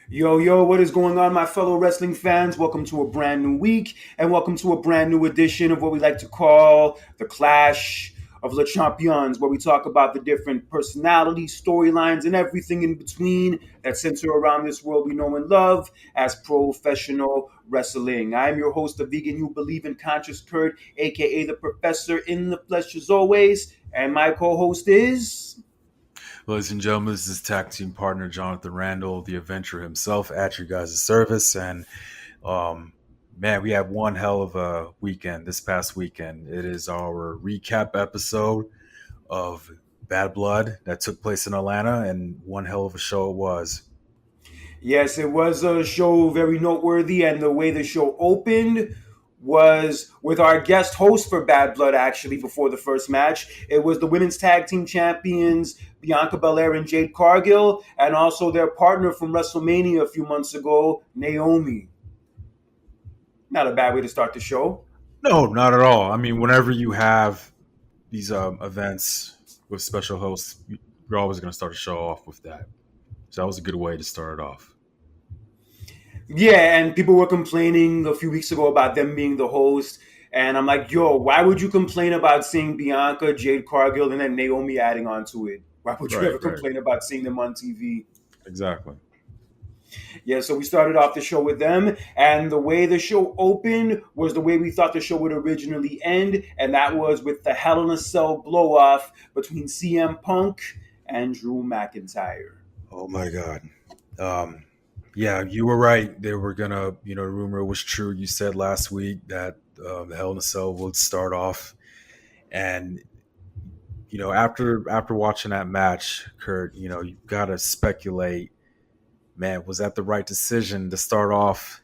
Yo, yo, what is going on, my fellow wrestling fans? Welcome to a brand new week, and welcome to a brand new edition of what we like to call the Clash of Le Champions, where we talk about the different personalities, storylines, and everything in between that center around this world we know and love as professional wrestling. I'm your host, the vegan you believe in, Conscious Kurt, aka the Professor in the flesh, as always, and my co-host is. Ladies and gentlemen, this is tag team partner Jonathan Randall, the adventurer himself, at your guys' service. And um, man, we had one hell of a weekend this past weekend. It is our recap episode of Bad Blood that took place in Atlanta, and one hell of a show it was. Yes, it was a show very noteworthy, and the way the show opened was with our guest host for Bad Blood, actually, before the first match. It was the women's tag team champions, Bianca Belair and Jade Cargill, and also their partner from WrestleMania a few months ago, Naomi. Not a bad way to start the show. No, not at all. I mean, whenever you have these events with special hosts, you're always going to start a show off with that. So that was a good way to start it off. Yeah, and people were complaining a few weeks ago about them being the host. And I'm like, yo, why would you complain about seeing Bianca, Jade Cargill, and then Naomi adding on to it? Why would you Right, ever right. complain about seeing them on TV? Exactly. Yeah, so we started off the show with them, and the way the show opened was the way we thought the show would originally end, and that was with the Hell in a Cell blow off between CM Punk and Drew McIntyre. Oh my God. Um, yeah, you were right. They were gonna, the rumor was true. You said last week that the Hell in a Cell would start off, and after watching that match, Kurt, you gotta speculate. Man, was that the right decision to start off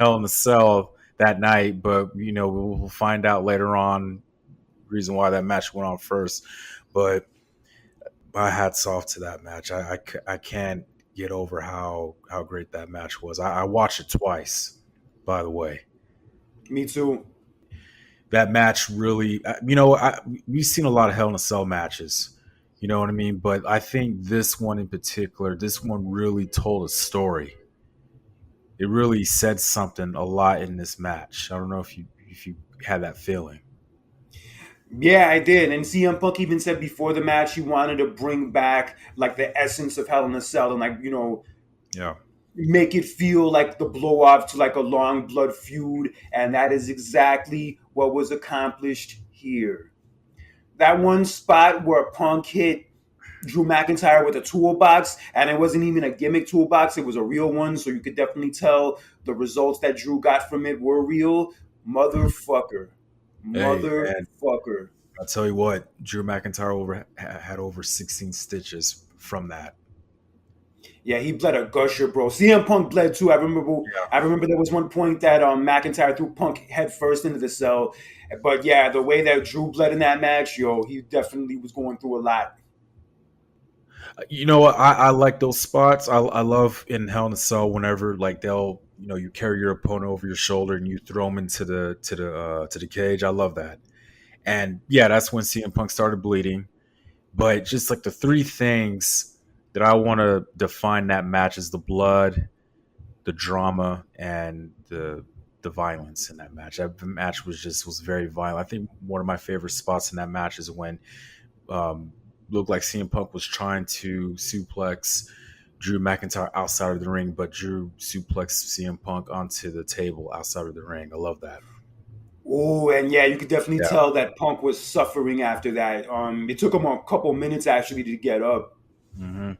Hell in a Cell that night? But we'll find out later on. Reason why that match went on first, but my hats off to that match. I can't get over how great that match was. I watched it twice, by the way. Me too. That match really, we've seen a lot of Hell in a Cell matches, you know what I mean? But I think this one in particular, this one really told a story. It really said something a lot in this match. I don't know if you had that feeling. Yeah, I did. And CM Punk even said before the match he wanted to bring back like the essence of Hell in a Cell and Yeah. make it feel like the blow off to like a long blood feud, and that is exactly what was accomplished here. That one spot where Punk hit Drew McIntyre with a toolbox, and it wasn't even a gimmick toolbox, it was a real one, so you could definitely tell the results that Drew got from it were real. Motherfucker. Hey, and Motherfucker. I'll tell you what, Drew McIntyre had over 16 stitches from that. Yeah, he bled a gusher, bro. CM Punk bled too. Yeah. I remember there was one point that McIntyre threw Punk head first into the cell. But yeah, the way that Drew bled in that match, yo, he definitely was going through a lot. You know what? I like those spots. I love in Hell in a Cell whenever like they'll you carry your opponent over your shoulder and you throw them into the cage. I love that. And yeah, that's when CM Punk started bleeding. But just like the three things that I want to define that match is the blood, the drama, and the violence in that match. That match was very violent. I think one of my favorite spots in that match is when um, looked like CM Punk was trying to suplex Drew McIntyre outside of the ring, but Drew suplexed CM Punk onto the table outside of the ring. I love that. Oh, and yeah, you could definitely Yeah. tell that Punk was suffering after that. It took him a couple minutes actually to get up. hmm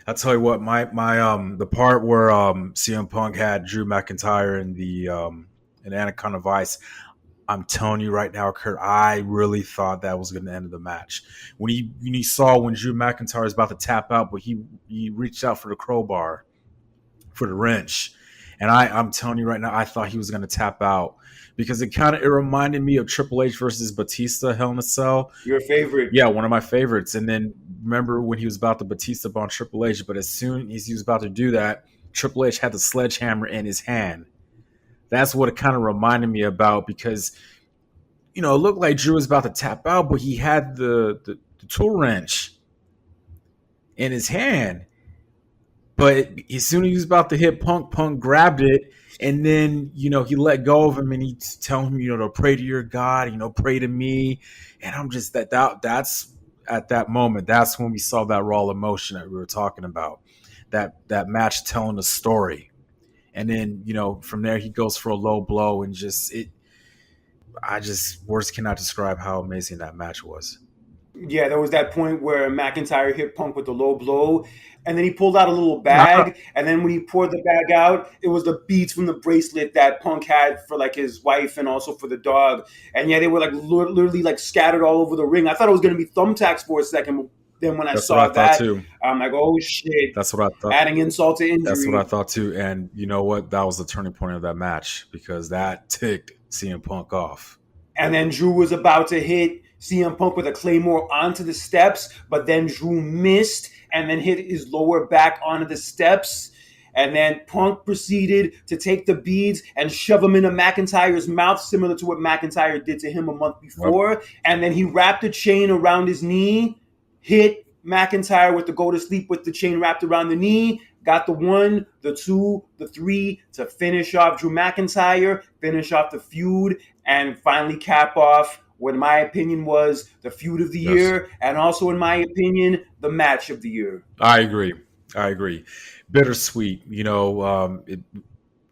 I'll tell you what, my the part where CM Punk had Drew McIntyre in the in Anaconda Vice, I'm telling you right now, Kurt, I really thought that was going to end the match. When he saw when Drew McIntyre was about to tap out, but he reached out for the crowbar for the wrench, and I'm telling you right now, I thought he was going to tap out because it reminded me of Triple H versus Batista Hell in a Cell. Your favorite. Yeah, one of my favorites. And then remember when he was about to Batista on Triple H, but as soon as he was about to do that, Triple H had the sledgehammer in his hand. That's what it kind of reminded me about because it looked like Drew was about to tap out, but he had the tool wrench in his hand. But as soon as he was about to hit Punk, Punk grabbed it, and then he let go of him, and he tell him to pray to your God, pray to me, and I'm just that's at that moment. That's when we saw that raw emotion that we were talking about. That match telling the story, and then from there he goes for a low blow, and just it. I just words cannot describe how amazing that match was. Yeah, there was that point where McIntyre hit Punk with the low blow, and then he pulled out a little Ah, bag, and then when he poured the bag out, it was the beads from the bracelet that Punk had for like his wife and also for the dog. And yeah, they were like literally like scattered all over the ring. I thought it was going to be thumbtacks for a second, but then when I that's what I saw thought that, too. I'm like, oh shit, That's what I thought. adding insult to That's what I injury. thought too. And you know what? That was the turning point of that match because that ticked CM Punk off. And then Drew was about to hit CM Punk with a Claymore onto the steps, but then Drew missed and then hit his lower back onto the steps. And then Punk proceeded to take the beads and shove them into McIntyre's mouth, similar to what McIntyre did to him a month Yep. before. And then he wrapped a chain around his knee, hit McIntyre with the go to sleep with the chain wrapped around the knee, got the 1, the 2, the 3 to finish off Drew McIntyre, finish off the feud, and finally cap off what in my opinion was the feud of the Yes. year, and also in my opinion, the match of the year. I agree. I agree. Bittersweet. You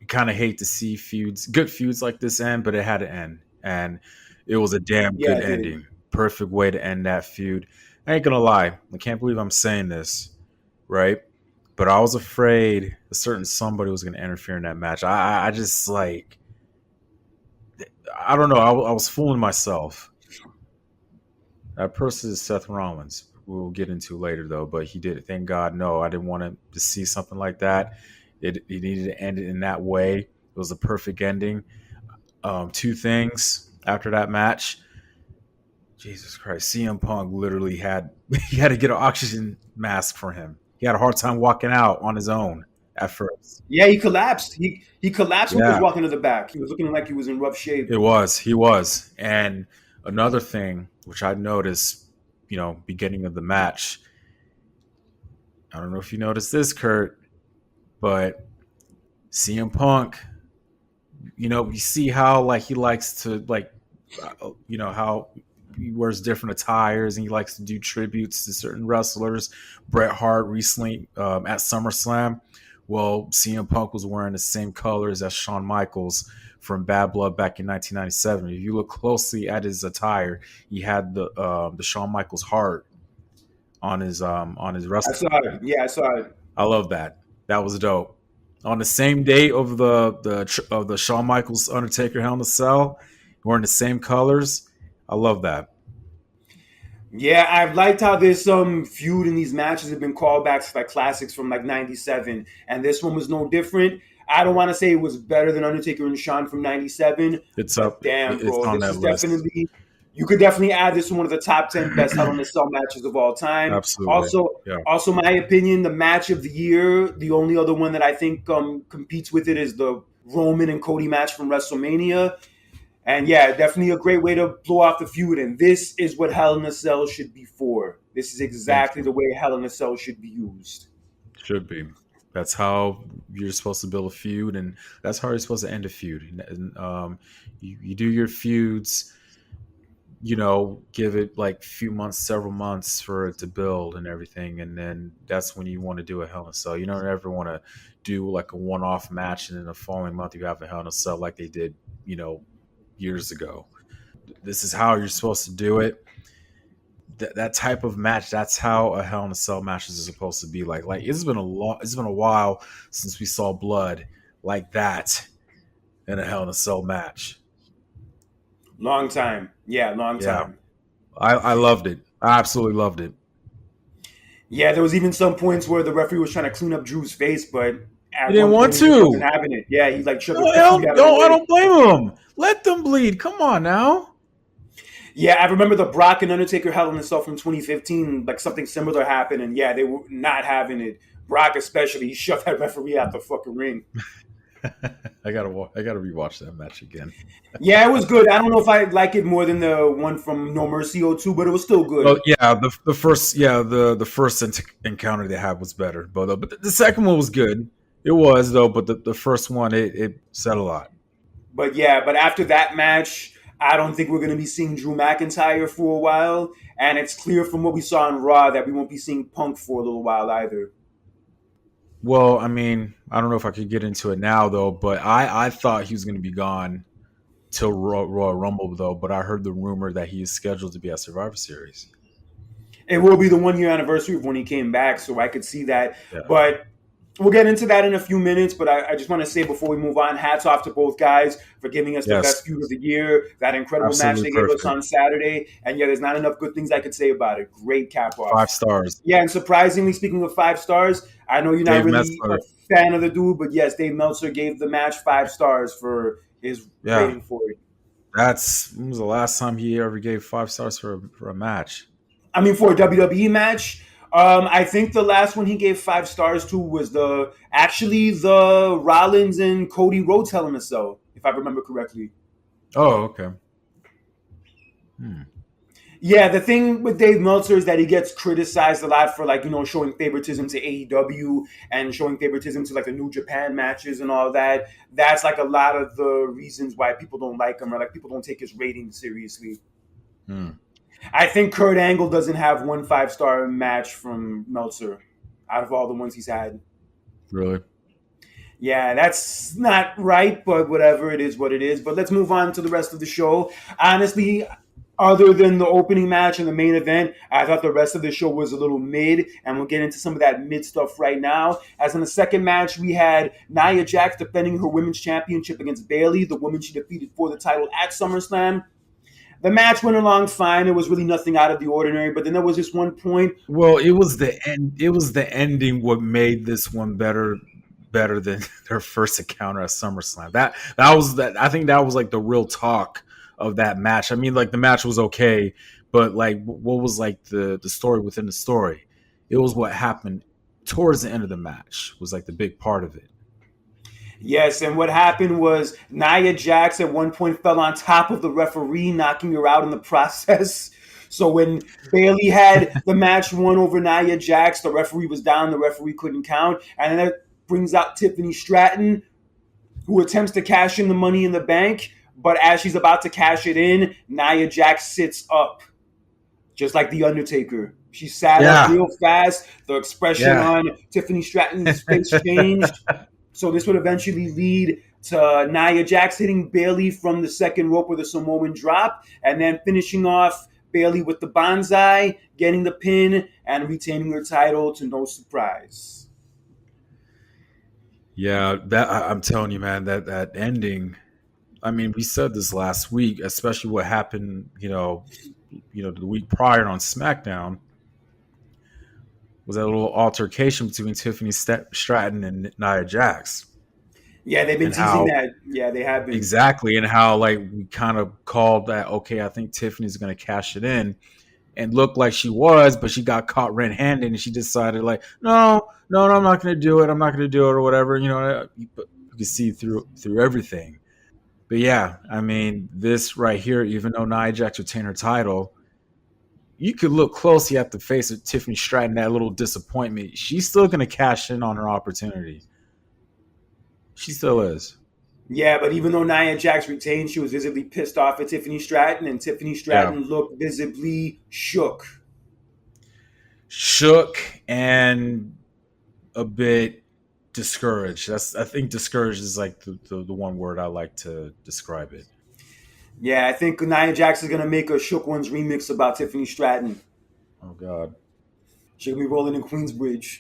kind of hate to see good feuds like this end, but it had to end. And it was a damn Yeah, good it did. ending. Perfect way to end that feud. I ain't going to lie. I can't believe I'm saying this, right? But I was afraid a certain somebody was going to interfere in that match. I just like, I don't know. I was fooling myself. That person is Seth Rollins. We'll get into later though, but he did it. Thank God. No, I didn't want to see something like that. It needed to end it in that way. It was a perfect ending. Two things after that match. Jesus Christ, CM Punk literally had he had to get an oxygen mask for him. He had a hard time walking out on his own at first. Yeah, he collapsed. He collapsed when he was Yeah, walking to the back. He was looking like he was in rough shape. it was. He was. And another thing which I noticed, beginning of the match. I don't know if you noticed this, Kurt, but CM Punk, you see how like he likes to how he wears different attires and he likes to do tributes to certain wrestlers. Bret Hart recently at SummerSlam. Well, CM Punk was wearing the same colors as Shawn Michaels from Bad Blood back in 1997. If you look closely at his attire, he had the Shawn Michaels heart on his I wrestling. saw it. Yeah, I saw it. I love that. That was dope. On the same day of the Shawn Michaels Undertaker Hell in a Cell, wearing the same colors. I love that. Yeah, I've liked how this feud in these matches have been callbacks to like classics from like '97, and this one was no different. I don't want to say it was better than Undertaker and Shawn from '97, It's but up. damn, It's bro, on this that is list. definitely you could definitely add this to one of the top 10 best Hell in a Cell matches of all time. Absolutely. Also, Yeah. also my opinion, the match of the year, the only other one that I think competes with it is the Roman and Cody match from WrestleMania. And yeah, definitely a great way to blow off the feud. And this is what Hell in a Cell should be for. This is Thank exactly you. the way Hell in a Cell should be used. Should be. That's how you're supposed to build a feud, and that's how you're supposed to end a feud. You do your feuds, give it like few months, several months for it to build and everything, and then that's when you want to do a Hell in a Cell. You don't ever want to do like a one-off match, and in the following month you have a Hell in a Cell like they did, years ago. This is how you're supposed to do it. That type of match, that's how a Hell in a Cell match is supposed to be like. Like it's been a while since we saw blood like that in a Hell in a Cell match. Long time. Yeah, long Yeah, time. I loved it. I absolutely loved it. Yeah, there was even some points where the referee was trying to clean up Drew's face, but He at didn't one want point he just wasn't to. having it. Yeah, he like shoved No, the referee out of the I way. don't blame him. Let them bleed. Come on now. Yeah, I remember the Brock and Undertaker Hell in a Cell from 2015. Like something similar happened, and yeah, they were not having it. Brock especially, he shoved that referee out the fucking ring. I gotta rewatch that match again. Yeah, it was good. I don't know if I like it more than the one from No Mercy '02, but it was still Well, good. yeah, the first the first encounter they had was better, but the second one was good. It was though, but the first one it said a lot. But yeah, but after that match, I don't think we're going to be seeing Drew McIntyre for a while. And it's clear from what we saw on Raw that we won't be seeing Punk for a little while either. Well, I mean, I don't know if I could get into it now though, but I thought he was going to be gone till Royal Rumble though, but I heard the rumor that he is scheduled to be at Survivor Series. It will be the 1 year anniversary of when he came back, so I could see that. Yeah, But we'll get into that in a few minutes, but I just want to say before we move on, hats off to both guys for giving us the yes, best feud of the year, that incredible match absolutely they gave us perfect. on Saturday. And yeah, there's not enough good things I could say about it. Great cap Five off. stars. Yeah, and surprisingly, speaking of 5 stars, I know you're not Dave really a Metzler. fan of the dude, but yes, Dave Meltzer gave the match 5 stars for his Yeah, rating for it. that's when was the last time he ever gave 5 stars for a match? I mean, for a WWE match, I think the last one he gave 5 stars to was the Rollins and Cody Rhodes Hell in a Cell, if I remember correctly. Oh, okay. Hmm. Yeah, the thing with Dave Meltzer is that he gets criticized a lot for showing favoritism to AEW and showing favoritism to like the New Japan matches and all that. That's like a lot of the reasons why people don't like him or like people don't take his rating seriously. Hmm. I think Kurt Angle doesn't have one 5 star match from Meltzer out of all the ones he's had. Really? Yeah, that's not right, but whatever, it is what it is. But let's move on to the rest of the show. Honestly, other than the opening match and the main event, I thought the rest of the show was a little mid, and we'll get into some of that mid stuff right now. As in the second match, we had Nia Jax defending her women's championship against Bayley, the woman she defeated for the title at SummerSlam. The match went along fine. It was really nothing out of the ordinary, but then there was this one point. Well, it was the end. It was the ending what made this one better than their first encounter at SummerSlam. That was that. I think that was like the real talk of that match. I mean, like the match was okay, but like what was like the story within the story? It was what happened towards the end of the match was like the big part of it. Yes, and what happened was Nia Jax at one point fell on top of the referee, knocking her out in the process. So when Bayley had the match won over Nia Jax, the referee was down, the referee couldn't count. And then that brings out Tiffany Stratton, who attempts to cash in the money in the bank. But as she's about to cash it in, Nia Jax sits up, just like The Undertaker. She sat up Yeah, real fast. The expression yeah, on Tiffany Stratton's face changed. So this would eventually lead to Nia Jax hitting Bayley from the second rope with a Samoan drop, and then finishing off Bayley with the bonsai, getting the pin, and retaining her title to no surprise. yeah. I'm telling you, man, that ending. I mean, we said this last week, especially what happened. The week prior on SmackDown was that little altercation between Tiffany Stratton and Nia Jax, Yeah, they've been and teasing how that. Yeah, they have been. exactly, and how like we kind of called that. Okay, I think Tiffany's going to cash it in, and looked like she was, but she got caught red-handed, and she decided like, no, no, no, I'm not going to do it. I'm not going to do it, or whatever. You can see through everything. But yeah, I mean, this right here, even though Nia Jax retained her title, you could look closely at the face of Tiffany Stratton, that little disappointment. She's still going to cash in on her opportunity. She still is. Yeah, but even though Nia Jax retained, she was visibly pissed off at Tiffany Stratton, and Tiffany Yeah. Stratton looked visibly shook. Shook and a bit discouraged. I think discouraged is like the one word I like to describe it. Yeah, I think Nia Jax is gonna make a Shook Ones remix about Tiffany Stratton. Oh God. She's gonna be rolling in Queensbridge.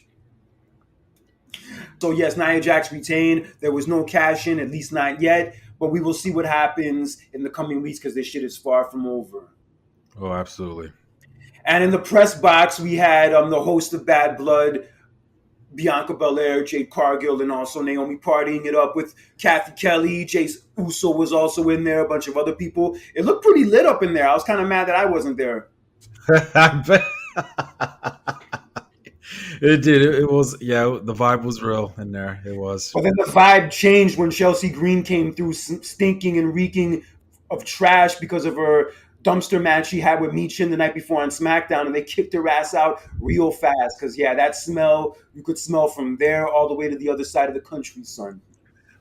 So yes, Nia Jax retained. There was no cash in, at least not yet. But we will see what happens in the coming weeks because this shit is far from over. Oh, absolutely. And in the press box, we had the host of Bad Blood, Bianca Belair, Jade Cargill, and also Naomi partying it up with Kathy Kelly. Jace Uso was also in there, a bunch of other people. It looked pretty lit up in there. I was kind of mad that I wasn't there. I bet. It did. It was, yeah, the vibe was real in there. It was. But then the vibe changed when Chelsea Green came through stinking and reeking of trash because of her dumpster match she had with Michin the night before on SmackDown, and they kicked her ass out real fast. Because, yeah, that smell, you could smell from there all the way to the other side of the country, son.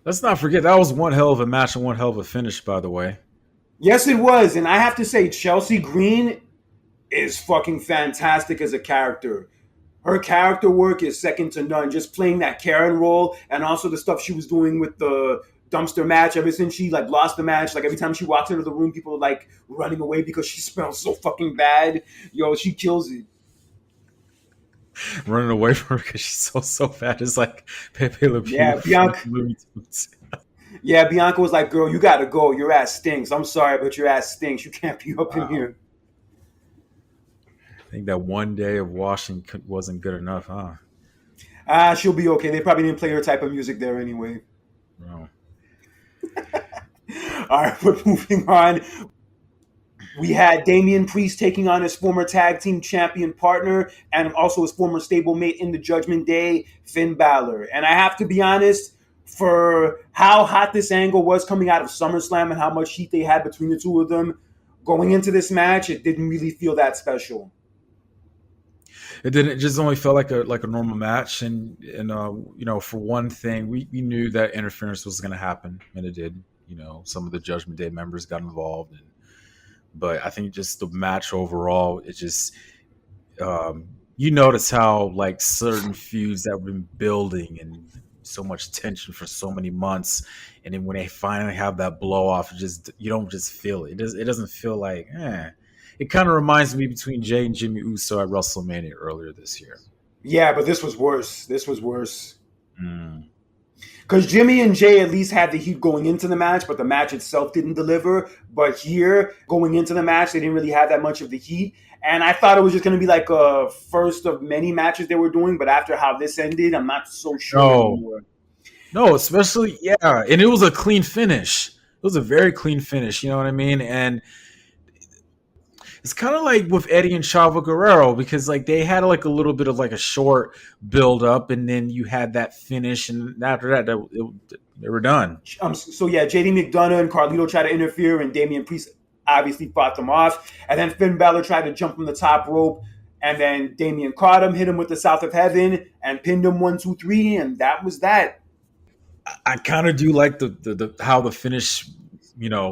Let's not forget that was one hell of a match and one hell of a finish, by the way. Yes, it was. And I have to say, Chelsea Green is fucking fantastic as a character. Her character work is second to none. Just playing that Karen role, and also the stuff she was doing with the dumpster match. Ever since she like lost the match, like every time she walks into the room, people are like running away because she smells so fucking bad. Yo, she kills it. Running away from her because she's so fat. It's like Pepe Le Pew Yeah, from Bianca. Looney Tunes. Yeah, Bianca was like, "Girl, you gotta go. Your ass stinks. I'm sorry, but your ass stinks. You can't be up in Wow. here." I think that one day of washing wasn't good enough, huh? Ah, she'll be okay. They probably didn't play her type of music there anyway. No. All right, we're moving on. We had Damian Priest taking on his former tag team champion partner and also his former stablemate in the Judgment Day, Finn Balor. And I have to be honest, for how hot this angle was coming out of SummerSlam and how much heat they had between the two of them, going into this match, it didn't really feel that special. It didn't. It just only felt like a normal match, and for one thing, we knew that interference was going to happen, and it did. Some of the Judgment Day members got involved, but I think just the match overall, it just you notice how like certain feuds that have been building and so much tension for so many months, and then when they finally have that blow off, you don't just feel it. It doesn't feel like. It kind of reminds me between Jay and Jimmy Uso at WrestleMania earlier this year. Yeah, but this was worse. This was worse. Mm. Because Jimmy and Jay at least had the heat going into the match, but the match itself didn't deliver. But here, going into the match, they didn't really have that much of the heat. And I thought it was just going to be like a first of many matches they were doing. But after how this ended, I'm not so sure anymore. No, especially, yeah. And it was a clean finish. It was a very clean finish, you know what I mean? And it's kind of like with Eddie and Chavo Guerrero, because like they had like a little bit of like a short build up, and then you had that finish, and after that, they were done. So yeah, JD McDonough and Carlito tried to interfere, and Damian Priest obviously fought them off. And then Finn Balor tried to jump from the top rope, and then Damian caught him, hit him with the South of Heaven, and pinned him 1, 2, 3, and that was that. I kind of do like the how the finish,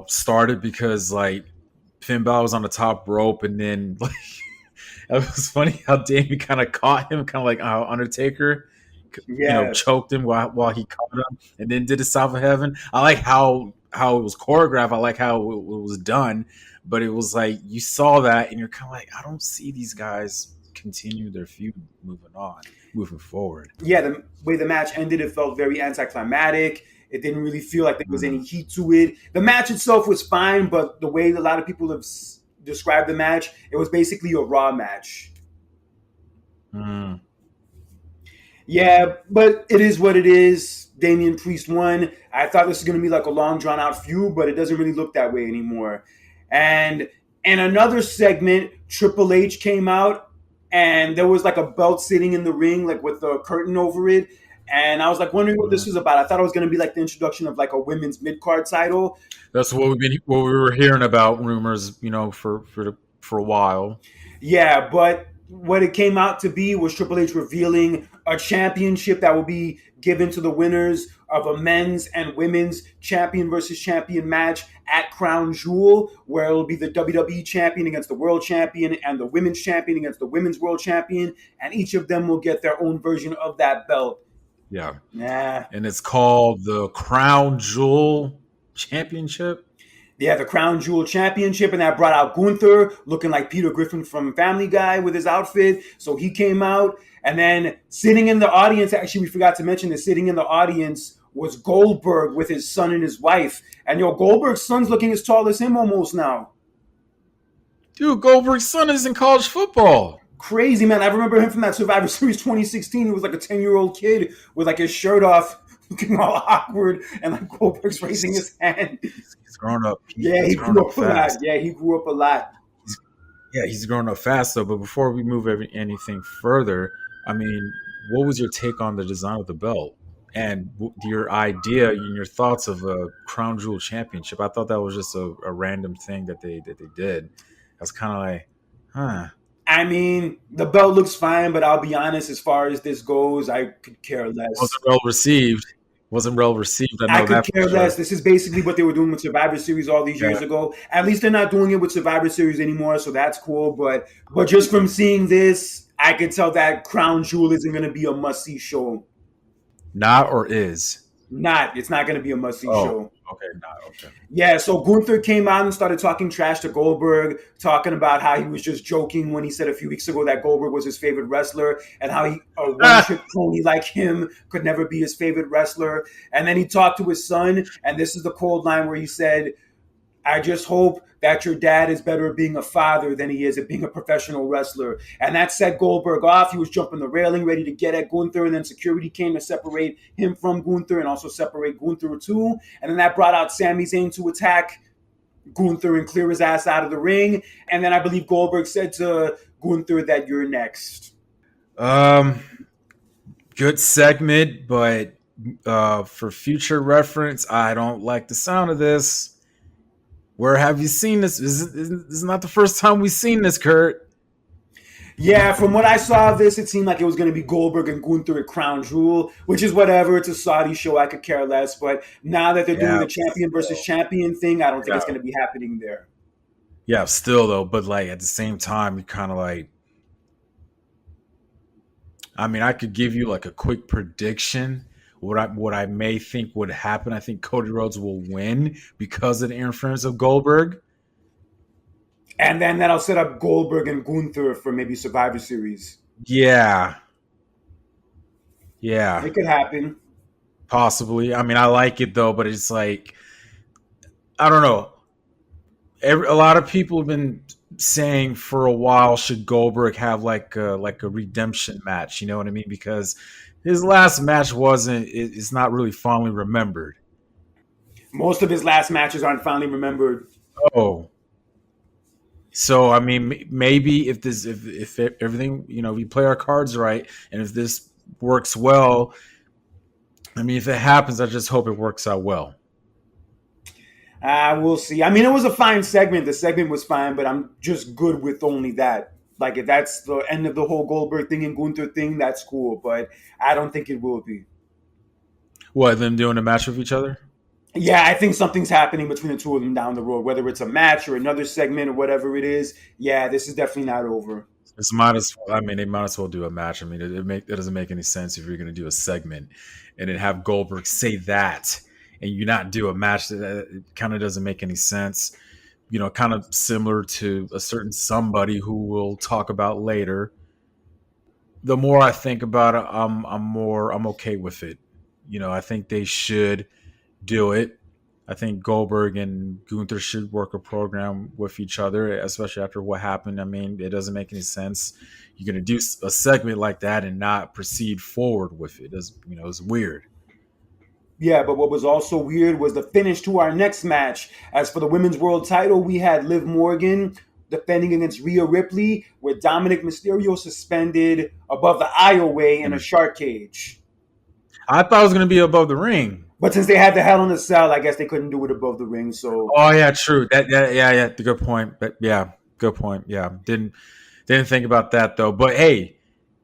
started, because like Finn Balor was on the top rope, and then like it was funny how Damian kind of caught him, kind of like how Undertaker, Yeah. choked him while he caught him, and then did the South of Heaven. I like how it was choreographed. I like how it was done, but it was like you saw that, and you're kind of like, I don't see these guys continue their feud moving forward. Yeah, the way the match ended, it felt very anticlimactic. It didn't really feel like there was any heat to it. The match itself was fine, but the way a lot of people have described the match, it was basically a Raw match. Mm. Yeah, but it is what it is. Damian Priest won. I thought this was going to be like a long, drawn out feud, but it doesn't really look that way anymore. And in another segment, Triple H came out, and there was like a belt sitting in the ring, like with a curtain over it. And I was like wondering what this was about. I thought it was going to be like the introduction of like a women's mid card title. That's what we were hearing about, rumors, for a while. Yeah, but what it came out to be was Triple H revealing a championship that will be given to the winners of a men's and women's champion versus champion match at Crown Jewel, where it will be the WWE champion against the world champion and the women's champion against the women's world champion, and each of them will get their own version of that belt. Yeah. Nah. And it's called the Crown Jewel Championship. Yeah, the Crown Jewel Championship, and that brought out Gunther looking like Peter Griffin from Family Guy with his outfit. So he came out, and then sitting in the audience, actually, we forgot to mention that sitting in the audience was Goldberg with his son and his wife. And Goldberg's son's looking as tall as him almost now. Dude, Goldberg's son is in college football. Crazy, man. I remember him from that Survivor Series 2016. He was like a 10-year-old kid with like his shirt off, looking all awkward, and like Goldberg's raising his hand. He's grown up. He grew up a lot. Yeah, he grew up a lot. He's grown up fast, though. But before we move anything further, I mean, what was your take on the design of the belt and your idea and your thoughts of a crown jewel championship? I thought that was just a random thing that they did. That's kind of like, huh? I mean, the belt looks fine, but I'll be honest, as far as this goes, I could care Wasn't less. well received. Wasn't well received. I I know could that for care less. sure. This is basically what they were doing with Survivor Series all these Yeah. years ago. At least they're not doing it with Survivor Series anymore, so that's cool. But just from seeing this, I could tell that Crown Jewel isn't going to be a must see show. Not or is. It's not going to be a must see Oh, show. okay, not okay. Yeah, so Gunther came out and started talking trash to Goldberg, talking about how he was just joking when he said a few weeks ago that Goldberg was his favorite wrestler and how a one Ah, trick pony like him could never be his favorite wrestler. And then he talked to his son, and this is the cold line where he said, I just hope that your dad is better at being a father than he is at being a professional wrestler. And that set Goldberg off. He was jumping the railing, ready to get at Gunther, and then security came to separate him from Gunther and also separate Gunther too. And then that brought out Sami Zayn to attack Gunther and clear his ass out of the ring. And then I believe Goldberg said to Gunther that you're next. um, good segment, but for future reference, I don't like the sound of this. Where have you seen this? This is not the first time we've seen this, Kurt. Yeah, from what I saw of this, it seemed like it was going to be Goldberg and Gunther at Crown Jewel, which is whatever. It's a Saudi show. I could care less. But now that they're doing Yeah, the champion versus still. champion thing, I don't think Yeah, it's going to be happening there. yeah, still though. But like at the same time, you kind of like. I mean, I could give you like a quick prediction. What I may think would happen. I think Cody Rhodes will win because of the interference of Goldberg. And then that'll set up Goldberg and Gunther for maybe Survivor Series. Yeah, yeah, It could happen. possibly. I mean, I like it though, but it's like I don't know. A lot of people have been saying for a while should Goldberg have like a redemption match, you know what I mean? Because his last match it's not really fondly remembered. Most of his last matches aren't finally remembered. Oh, so I mean maybe if everything, we play our cards right and if this works well, I mean if it happens I just hope it works out well. We'll see. I mean, it was a fine segment. The segment was fine, but I'm just good with only that. Like, if that's the end of the whole Goldberg thing and Gunther thing, that's cool. But I don't think it will be. What, them doing a match with each other? Yeah, I think something's happening between the two of them down the road, whether it's a match or another segment or whatever it is. Yeah, this is definitely not over. It's might as I mean, they might as well do a match. I mean, it doesn't make any sense if you're going to do a segment and then have Goldberg say that and you not do a match. It kind of doesn't make any sense. Kind of similar to a certain somebody who we'll talk about later. The more I think about it, I'm okay with it. I think they should do it. I think Goldberg and Gunther should work a program with each other, especially after what happened. I mean, it doesn't make any sense. You're going to do a segment like that and not proceed forward with it. It's weird. Yeah, but what was also weird was the finish to our next match. As for the women's world title, we had Liv Morgan defending against Rhea Ripley, with Dominic Mysterio suspended above the aisleway in a shark cage. I thought it was going to be above the ring. But since they had the Hell in a Cell, I guess they couldn't do it above the ring. So Oh yeah, true. Yeah. The good point. But yeah, good point. Yeah, didn't think about that though. But hey,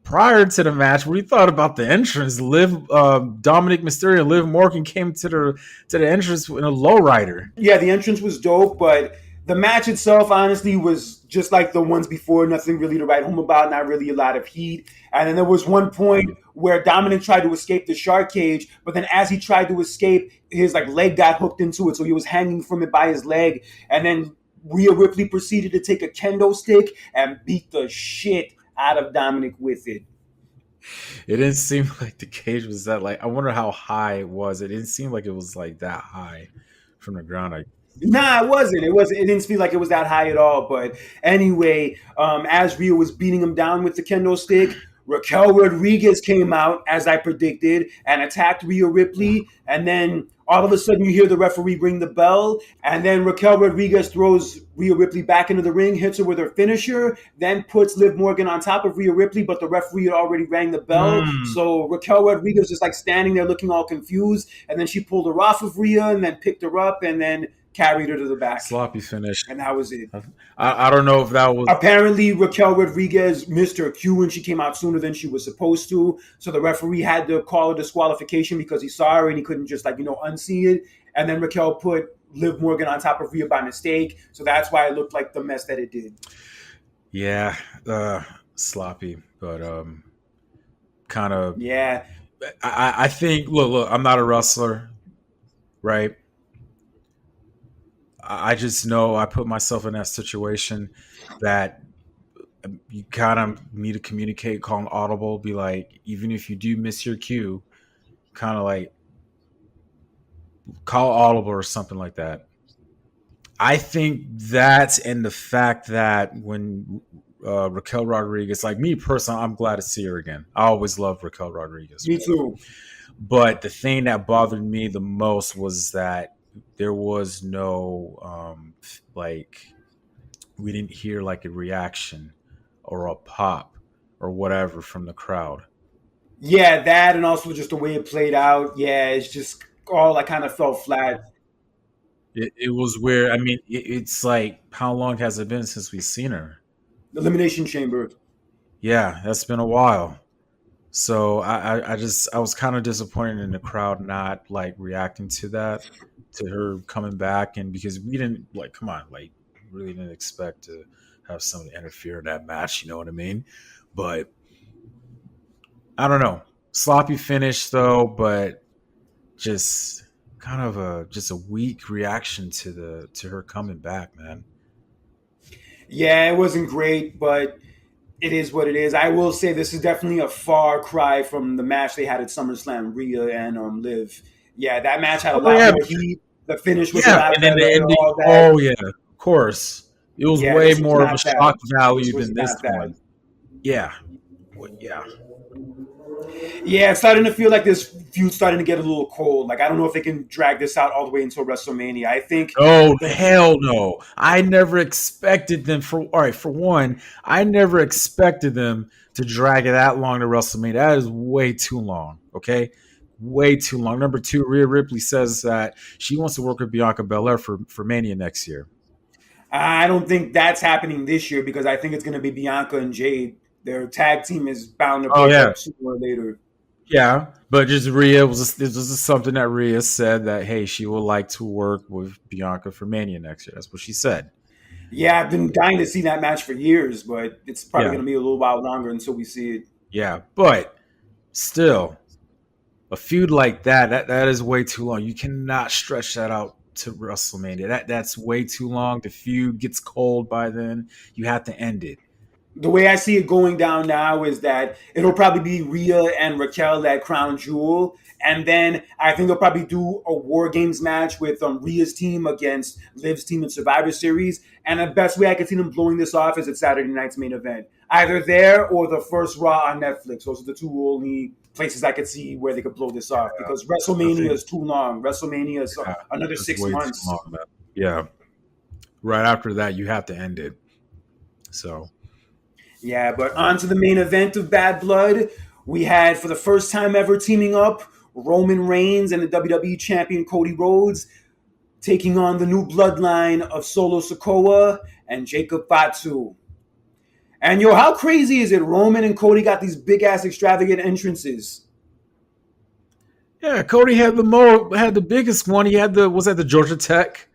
prior to the match, what do you thought about the entrance? Dominic Mysterio and Liv Morgan came to the entrance in a lowrider. yeah, the entrance was dope, but the match itself, honestly, was just like the ones before. Nothing really to write home about. Not really a lot of heat. And then there was one point where Dominic tried to escape the shark cage, but then as he tried to escape, his leg got hooked into it, so he was hanging from it by his leg. And then Rhea Ripley proceeded to take a kendo stick and beat the shit out of Dominic with it. It didn't seem like the cage was that I wonder how high it was. It didn't seem like it was like that high from the ground. Nah, it wasn't. It wasn't. It didn't feel like it was that high at all. But anyway, as Rhea was beating him down with the kendo stick, Raquel Rodriguez came out, as I predicted, and attacked Rhea Ripley. And then all of a sudden, you hear the referee ring the bell. And then Raquel Rodriguez throws Rhea Ripley back into the ring, hits her with her finisher, then puts Liv Morgan on top of Rhea Ripley. But the referee had already rang the bell. So Raquel Rodriguez is like standing there looking all confused. And then she pulled her off of Rhea and then picked her up and then carried her to the back. Sloppy finish. And that was it. I don't know if that was... Apparently, Raquel Rodriguez missed her cue and she came out sooner than she was supposed to. So the referee had to call a disqualification because he saw her and he couldn't just unsee it. And then Raquel put Liv Morgan on top of Rhea by mistake. So that's why it looked like the mess that it did. Yeah, sloppy, but kind of... Yeah. I think, look, I'm not a wrestler, right? I just know I put myself in that situation that you kind of need to communicate, call an audible, be like, even if you do miss your cue, kind of like call audible or something like that. I think that's and the fact that when Raquel Rodriguez, like me personally, I'm glad to see her again. I always loved Raquel Rodriguez. Me too. But the thing that bothered me the most was that there was no we didn't hear like a reaction or a pop or whatever from the crowd. Yeah, that and also just the way it played out. Yeah, it's just all I kind of fell flat. It was weird. I mean, it's like, how long has it been since we've seen her? Elimination Chamber. Yeah, that's been a while. So I was kind of disappointed in the crowd not like reacting to that, to her coming back, and because we didn't come on, really didn't expect to have someone interfere in that match. You know what I mean? But I don't know. Sloppy finish though, but just kind of a weak reaction to her coming back, man. Yeah, it wasn't great, but it is what it is. I will say this is definitely a far cry from the match they had at SummerSlam, Rhea and Liv. Yeah, that match had a lot more heat. The finish was a lot better. All that. Oh yeah, of course. It was way more of a shock value than this one. Yeah. Yeah. Yeah, it's starting to feel like this feud's starting to get a little cold. Like, I don't know if they can drag this out all the way until WrestleMania. I think... Oh, hell no. I never expected them for one, I never expected them to drag it that long to WrestleMania. That is way too long, okay? Way too long. Number two, Rhea Ripley says that she wants to work with Bianca Belair for Mania next year. I don't think that's happening this year because I think it's going to be Bianca and Jade. Their tag team is bound to break up sooner or later. Yeah, but just Rhea this was something that Rhea said that, hey, she would like to work with Bianca for Mania next year. That's what she said. Yeah, I've been dying to see that match for years, but it's probably going to be a little while longer until we see it. Yeah, but still, a feud like that is way too long. You cannot stretch that out to WrestleMania. That's way too long. The feud gets cold by then. You have to end it. The way I see it going down now is that it'll probably be Rhea and Raquel that crown jewel. And then I think they'll probably do a War Games match with Rhea's team against Liv's team in Survivor Series. And the best way I can see them blowing this off is at Saturday night's main event. Either there or the first Raw on Netflix. Those are the two only places I could see where they could blow this off. Because WrestleMania is too long. WrestleMania is another 6 months. Long, yeah. Right after that, you have to end it. So... Yeah, but on to the main event of Bad Blood. We had, for the first time ever, teaming up Roman Reigns and the WWE Champion Cody Rhodes, taking on the new bloodline of Solo Sikoa and Jacob Fatu. And how crazy is it? Roman and Cody got these big-ass extravagant entrances. Yeah, Cody had the biggest one. He had was that the Georgia Tech?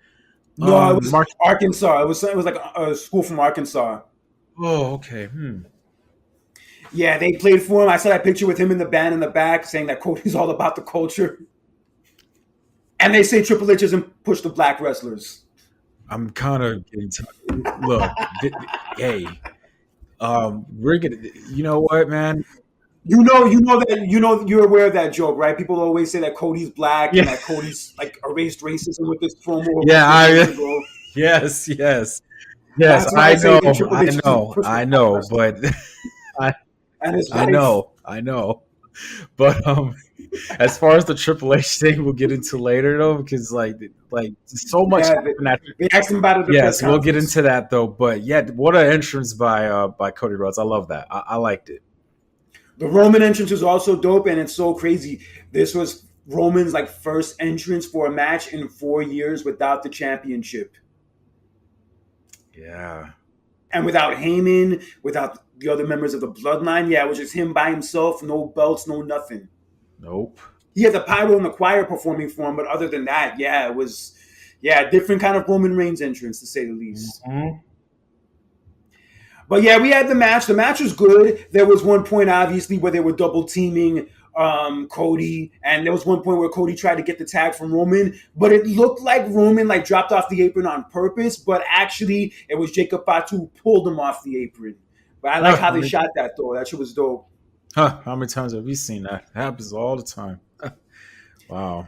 No, it was Arkansas. It was like a school from Arkansas. Oh, okay. Yeah, they played for him. I saw that picture with him in the band in the back saying that Cody's all about the culture. And they say Triple H doesn't push the black wrestlers. I'm kind of getting look, hey, we're gonna. You know what, man? You're aware of that joke, right? People always say that Cody's black and that Cody's erased racism with this promo. Yes. Yes, I know, but and his I wife. know. But as far as the Triple H thing, we'll get into later though, because so much Yeah, happened after. they asked him about it at the press Yes, we'll get conference. into that though. But yeah, what an entrance by Cody Rhodes. I love that. I liked it. The Roman entrance was also dope, and it's so crazy. This was Roman's like first entrance for a match in 4 years without the championship Yeah. and without Heyman, without the other members of the bloodline. Yeah, it was just him by himself, no belts, no nothing. Nope. He had the Pyro and the Choir performing for him, but other than that, yeah, it was a different kind of Roman Reigns entrance to say the least. Mm-hmm. But yeah, we had the match. The match was good. There was one point, obviously, where they were double teaming Cody, and there was one point where Cody tried to get the tag from Roman, but it looked like Roman like dropped off the apron on purpose, but actually it was Jacob Fatu who pulled him off the apron. But I like how they shot that though. That shit was dope. How many times have we seen that? It happens all the time. Wow.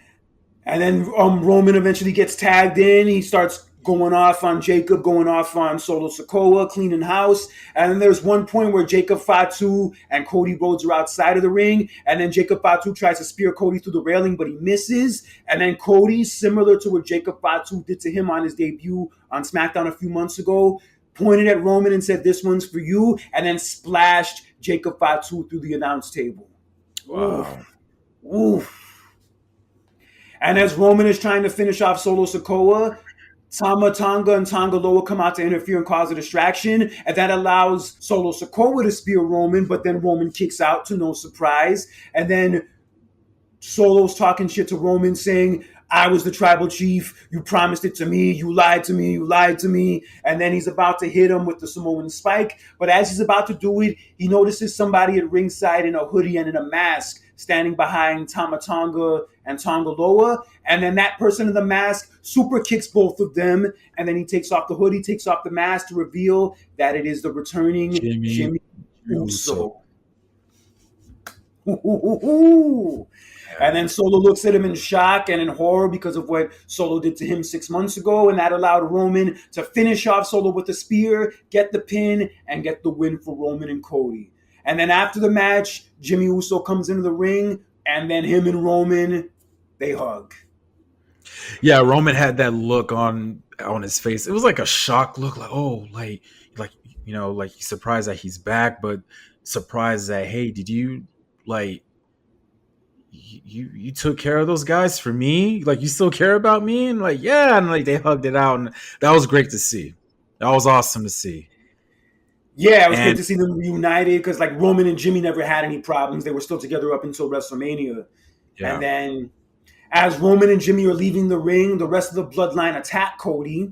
And then Roman eventually gets tagged in. He starts going off on Jacob, going off on Solo Sikoa, cleaning house. And then there's one point where Jacob Fatu and Cody Rhodes are outside of the ring. And then Jacob Fatu tries to spear Cody through the railing, but he misses. And then Cody, similar to what Jacob Fatu did to him on his debut on SmackDown a few months ago, pointed at Roman and said, "This one's for you," and then splashed Jacob Fatu through the announce table. Wow. Oof. Oof. And as Roman is trying to finish off Solo Sikoa, Tama Tonga and Tonga Loa come out to interfere and cause a distraction, and that allows Solo Sikoa to spear Roman, but then Roman kicks out to no surprise. And then Solo's talking shit to Roman, saying, "I was the tribal chief. You promised it to me. You lied to me. You lied to me." And then he's about to hit him with the Samoan spike. But as he's about to do it, he notices somebody at ringside in a hoodie and in a mask standing behind Tama Tonga and Tonga Loa. And then that person in the mask super kicks both of them. And then he takes off the hoodie, takes off the mask to reveal that it is the returning Jimmy Uso. And then Solo looks at him in shock and in horror because of what Solo did to him 6 months ago. And that allowed Roman to finish off Solo with a spear, get the pin, and get the win for Roman and Cody. And then after the match, Jimmy Uso comes into the ring, and then him and Roman, they hug. Yeah, Roman had that look on his face. It was like a shock look, like he's surprised that he's back, but surprised that, hey, did you like you took care of those guys for me? Like, you still care about me? And like, yeah, and like they hugged it out, and that was great to see. That was awesome to see. Yeah, it was good And to see them reunited because like Roman and Jimmy never had any problems. They were still together up until WrestleMania. yeah, And then as Roman and Jimmy are leaving the ring, the rest of the bloodline attack Cody.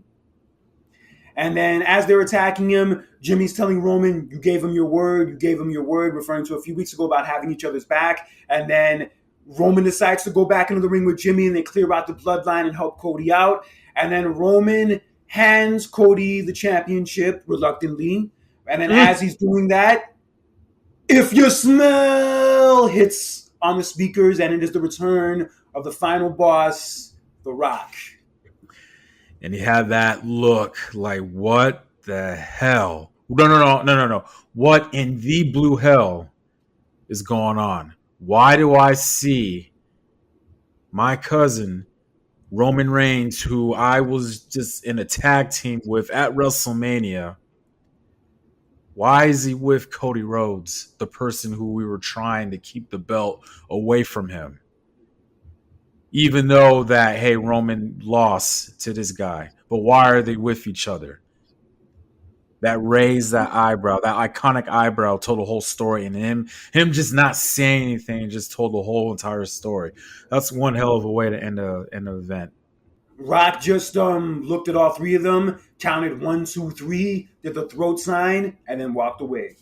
And then as they're attacking him, Jimmy's telling Roman, "You gave him your word. You gave him your word," referring to a few weeks ago about having each other's back. And then Roman decides to go back into the ring with Jimmy, and they clear out the bloodline and help Cody out. And then Roman hands Cody the championship reluctantly. And then as he's doing that, "If you smell," hits on the speakers, and it is the return of the final boss, The Rock. and he had that look like, what the hell? No. What in the blue hell is going on? Why do I see my cousin Roman Reigns, who I was just in a tag team with at WrestleMania? Why is he with Cody Rhodes, the person who we were trying to keep the belt away from him? Even though that, hey, Roman lost to this guy. But why are they with each other? That raised that eyebrow, that iconic eyebrow told the whole story. And him just not saying anything just told the whole entire story. That's one hell of a way to end an event. Rock just looked at all three of them, counted 1, 2, 3, did the throat sign, and then walked away.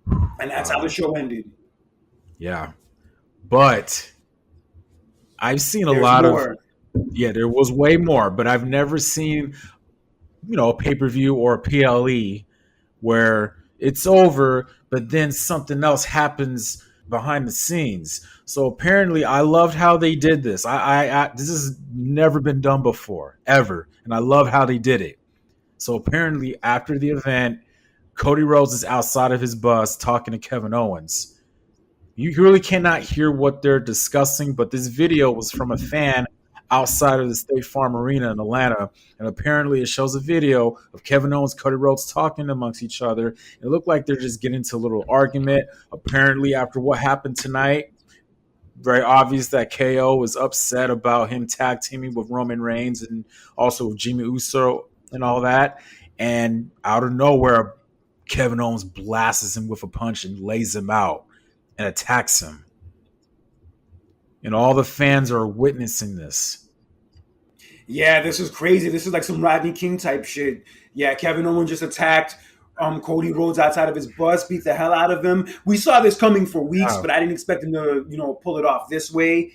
And that's how the show ended. Yeah. But I've seen a There's lot more. there was way more, but I've never seen, a pay-per-view or a PLE where it's over, but then something else happens behind the scenes. So apparently I loved how they did this. I this has never been done before, ever. And I love how they did it. So apparently after the event, Cody Rhodes is outside of his bus talking to Kevin Owens. You really cannot hear what they're discussing, but this video was from a fan outside of the State Farm Arena in Atlanta, and apparently it shows a video of Kevin Owens, Cody Rhodes talking amongst each other. It looked like they're just getting into a little argument. Apparently, after what happened tonight, very obvious that KO was upset about him tag teaming with Roman Reigns and also with Jimmy Uso and all that. And out of nowhere, Kevin Owens blasts him with a punch and lays him out and attacks him. And all the fans are witnessing this. Yeah, this is crazy. This is like some Rodney King type shit. Yeah, Kevin Owens just attacked Cody Rhodes outside of his bus, beat the hell out of him. We saw this coming for weeks, but I didn't expect him to, pull it off this way.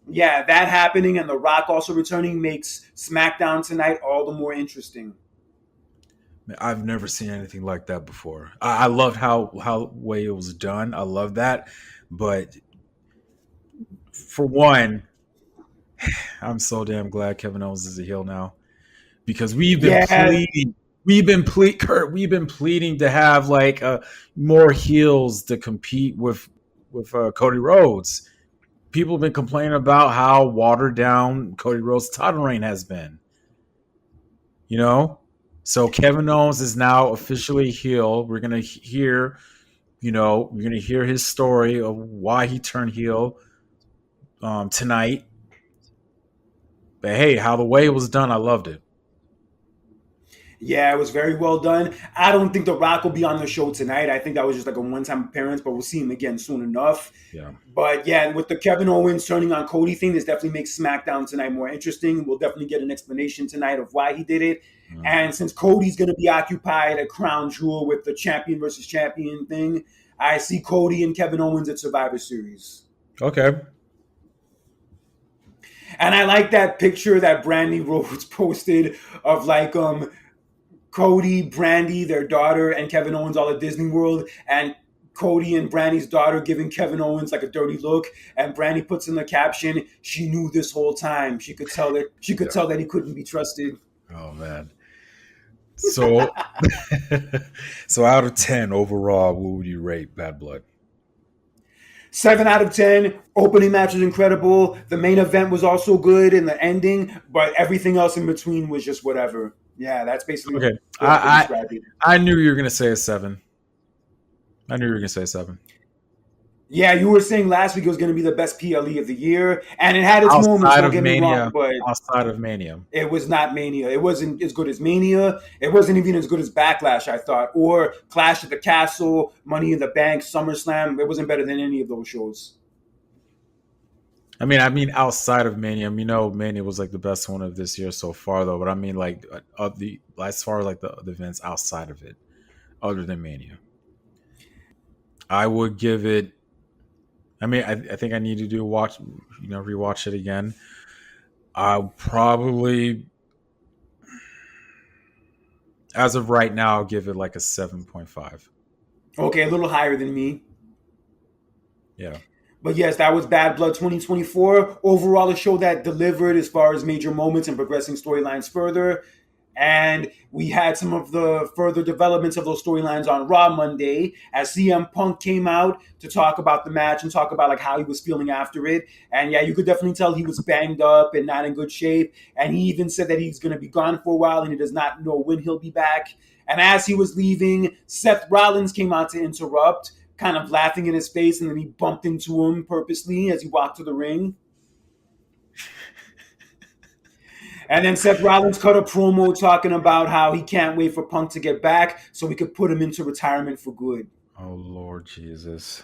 Yeah, that happening and The Rock also returning makes SmackDown tonight all the more interesting. I've never seen anything like that before. I loved how way it was done. I love that, but for one, I'm so damn glad Kevin Owens is a heel now because we've been pleading to have like more heels to compete with Cody Rhodes. People have been complaining about how watered down Cody Rhodes' title reign has been. So Kevin Owens is now officially heel. We're gonna hear, his story of why he turned heel tonight. But hey, how the way it was done, I loved it. Yeah, it was very well done. I don't think The Rock will be on the show tonight. I think that was just like a one-time appearance, but we'll see him again soon enough. Yeah. But yeah, with the Kevin Owens turning on Cody thing, this definitely makes SmackDown tonight more interesting. We'll definitely get an explanation tonight of why he did it. Mm-hmm. And since Cody's going to be occupied at Crown Jewel with the champion versus champion thing, I see Cody and Kevin Owens at Survivor Series. Okay. And I like that picture that Brandy Rhodes posted of like Cody, Brandy, their daughter, and Kevin Owens all at Disney World, and Cody and Brandy's daughter giving Kevin Owens like a dirty look, and Brandy puts in the caption, "She knew this whole time. She could tell that he couldn't be trusted." Oh man. So so out of 10 overall, what would you rate Bad Blood? 7 out of 10. Opening match was incredible. The main event was also good in the ending, but everything else in between was just whatever. Yeah, that's basically okay. I knew you were gonna say a 7. Yeah, you were saying last week it was going to be the best PLE of the year, and it had its moments. Don't get me wrong, but outside of Mania, it was not Mania. It wasn't as good as Mania. It wasn't even as good as Backlash, I thought, or Clash at the Castle, Money in the Bank, SummerSlam. It wasn't better than any of those shows. I mean, outside of Mania, Mania was like the best one of this year so far, though. But I mean, like as far as like the events outside of it, other than Mania, I would give it. I mean, I think I need to rewatch it again. I'll probably, as of right now, I'll give it like a 7.5. Okay, a little higher than me. Yeah. But yes, that was Bad Blood 2024. Overall, a show that delivered as far as major moments and progressing storylines further. And we had some of the further developments of those storylines on Raw Monday as CM Punk came out to talk about the match and talk about like how he was feeling after it. And yeah, you could definitely tell he was banged up and not in good shape. And he even said that he's going to be gone for a while and he does not know when he'll be back. And as he was leaving, Seth Rollins came out to interrupt, kind of laughing in his face, and then he bumped into him purposely as he walked to the ring. And then Seth Rollins cut a promo talking about how he can't wait for Punk to get back so he could put him into retirement for good. Oh, Lord Jesus.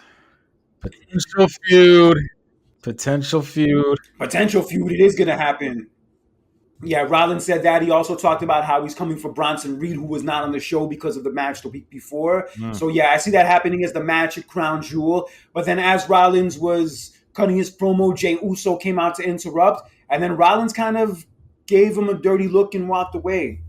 Potential feud. Potential feud. It is going to happen. Yeah, Rollins said that. He also talked about how he's coming for Bronson Reed, who was not on the show because of the match the week before. So yeah, I see that happening as the match at Crown Jewel. But then as Rollins was cutting his promo, Jey Uso came out to interrupt. And then Rollins kind of gave him a dirty look and walked away.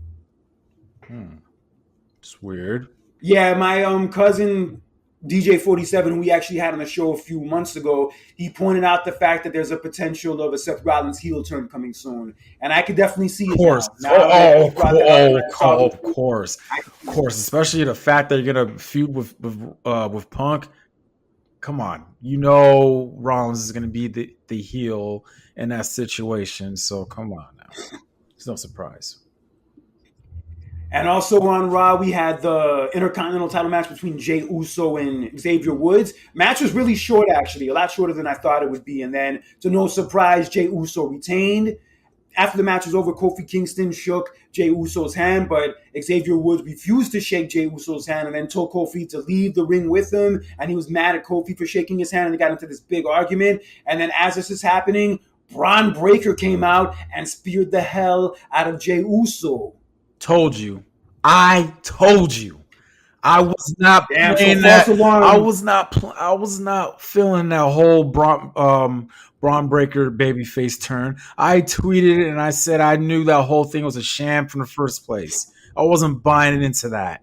It's weird. Yeah, my cousin DJ 47, who we actually had on the show a few months ago, he pointed out the fact that there's a potential of a Seth Rollins heel turn coming soon, and I could definitely see it Course. now. Now that you brought that up, and I saw the Of tweet, course, I could of see it. course. Especially the fact that you're gonna feud with Punk. Come on, you know Rollins is gonna be the heel in that situation. So come on now, it's no surprise. And also on Raw, we had the Intercontinental title match between Jey Uso and Xavier Woods. Match was really short, actually, a lot shorter than I thought it would be. And then, to no surprise, Jey Uso retained. After the match was over, Kofi Kingston shook Jey Uso's hand, but Xavier Woods refused to shake Jey Uso's hand and then told Kofi to leave the ring with him. And he was mad at Kofi for shaking his hand, and they got into this big argument. And then, as this is happening, Braun Breaker came out and speared the hell out of Jey Uso. Told you, I told you. I was not Damn, so playing false that. alarm. I was not feeling that whole Braun Breaker babyface turn. I tweeted it and I said I knew that whole thing was a sham from the first place. I wasn't buying into that.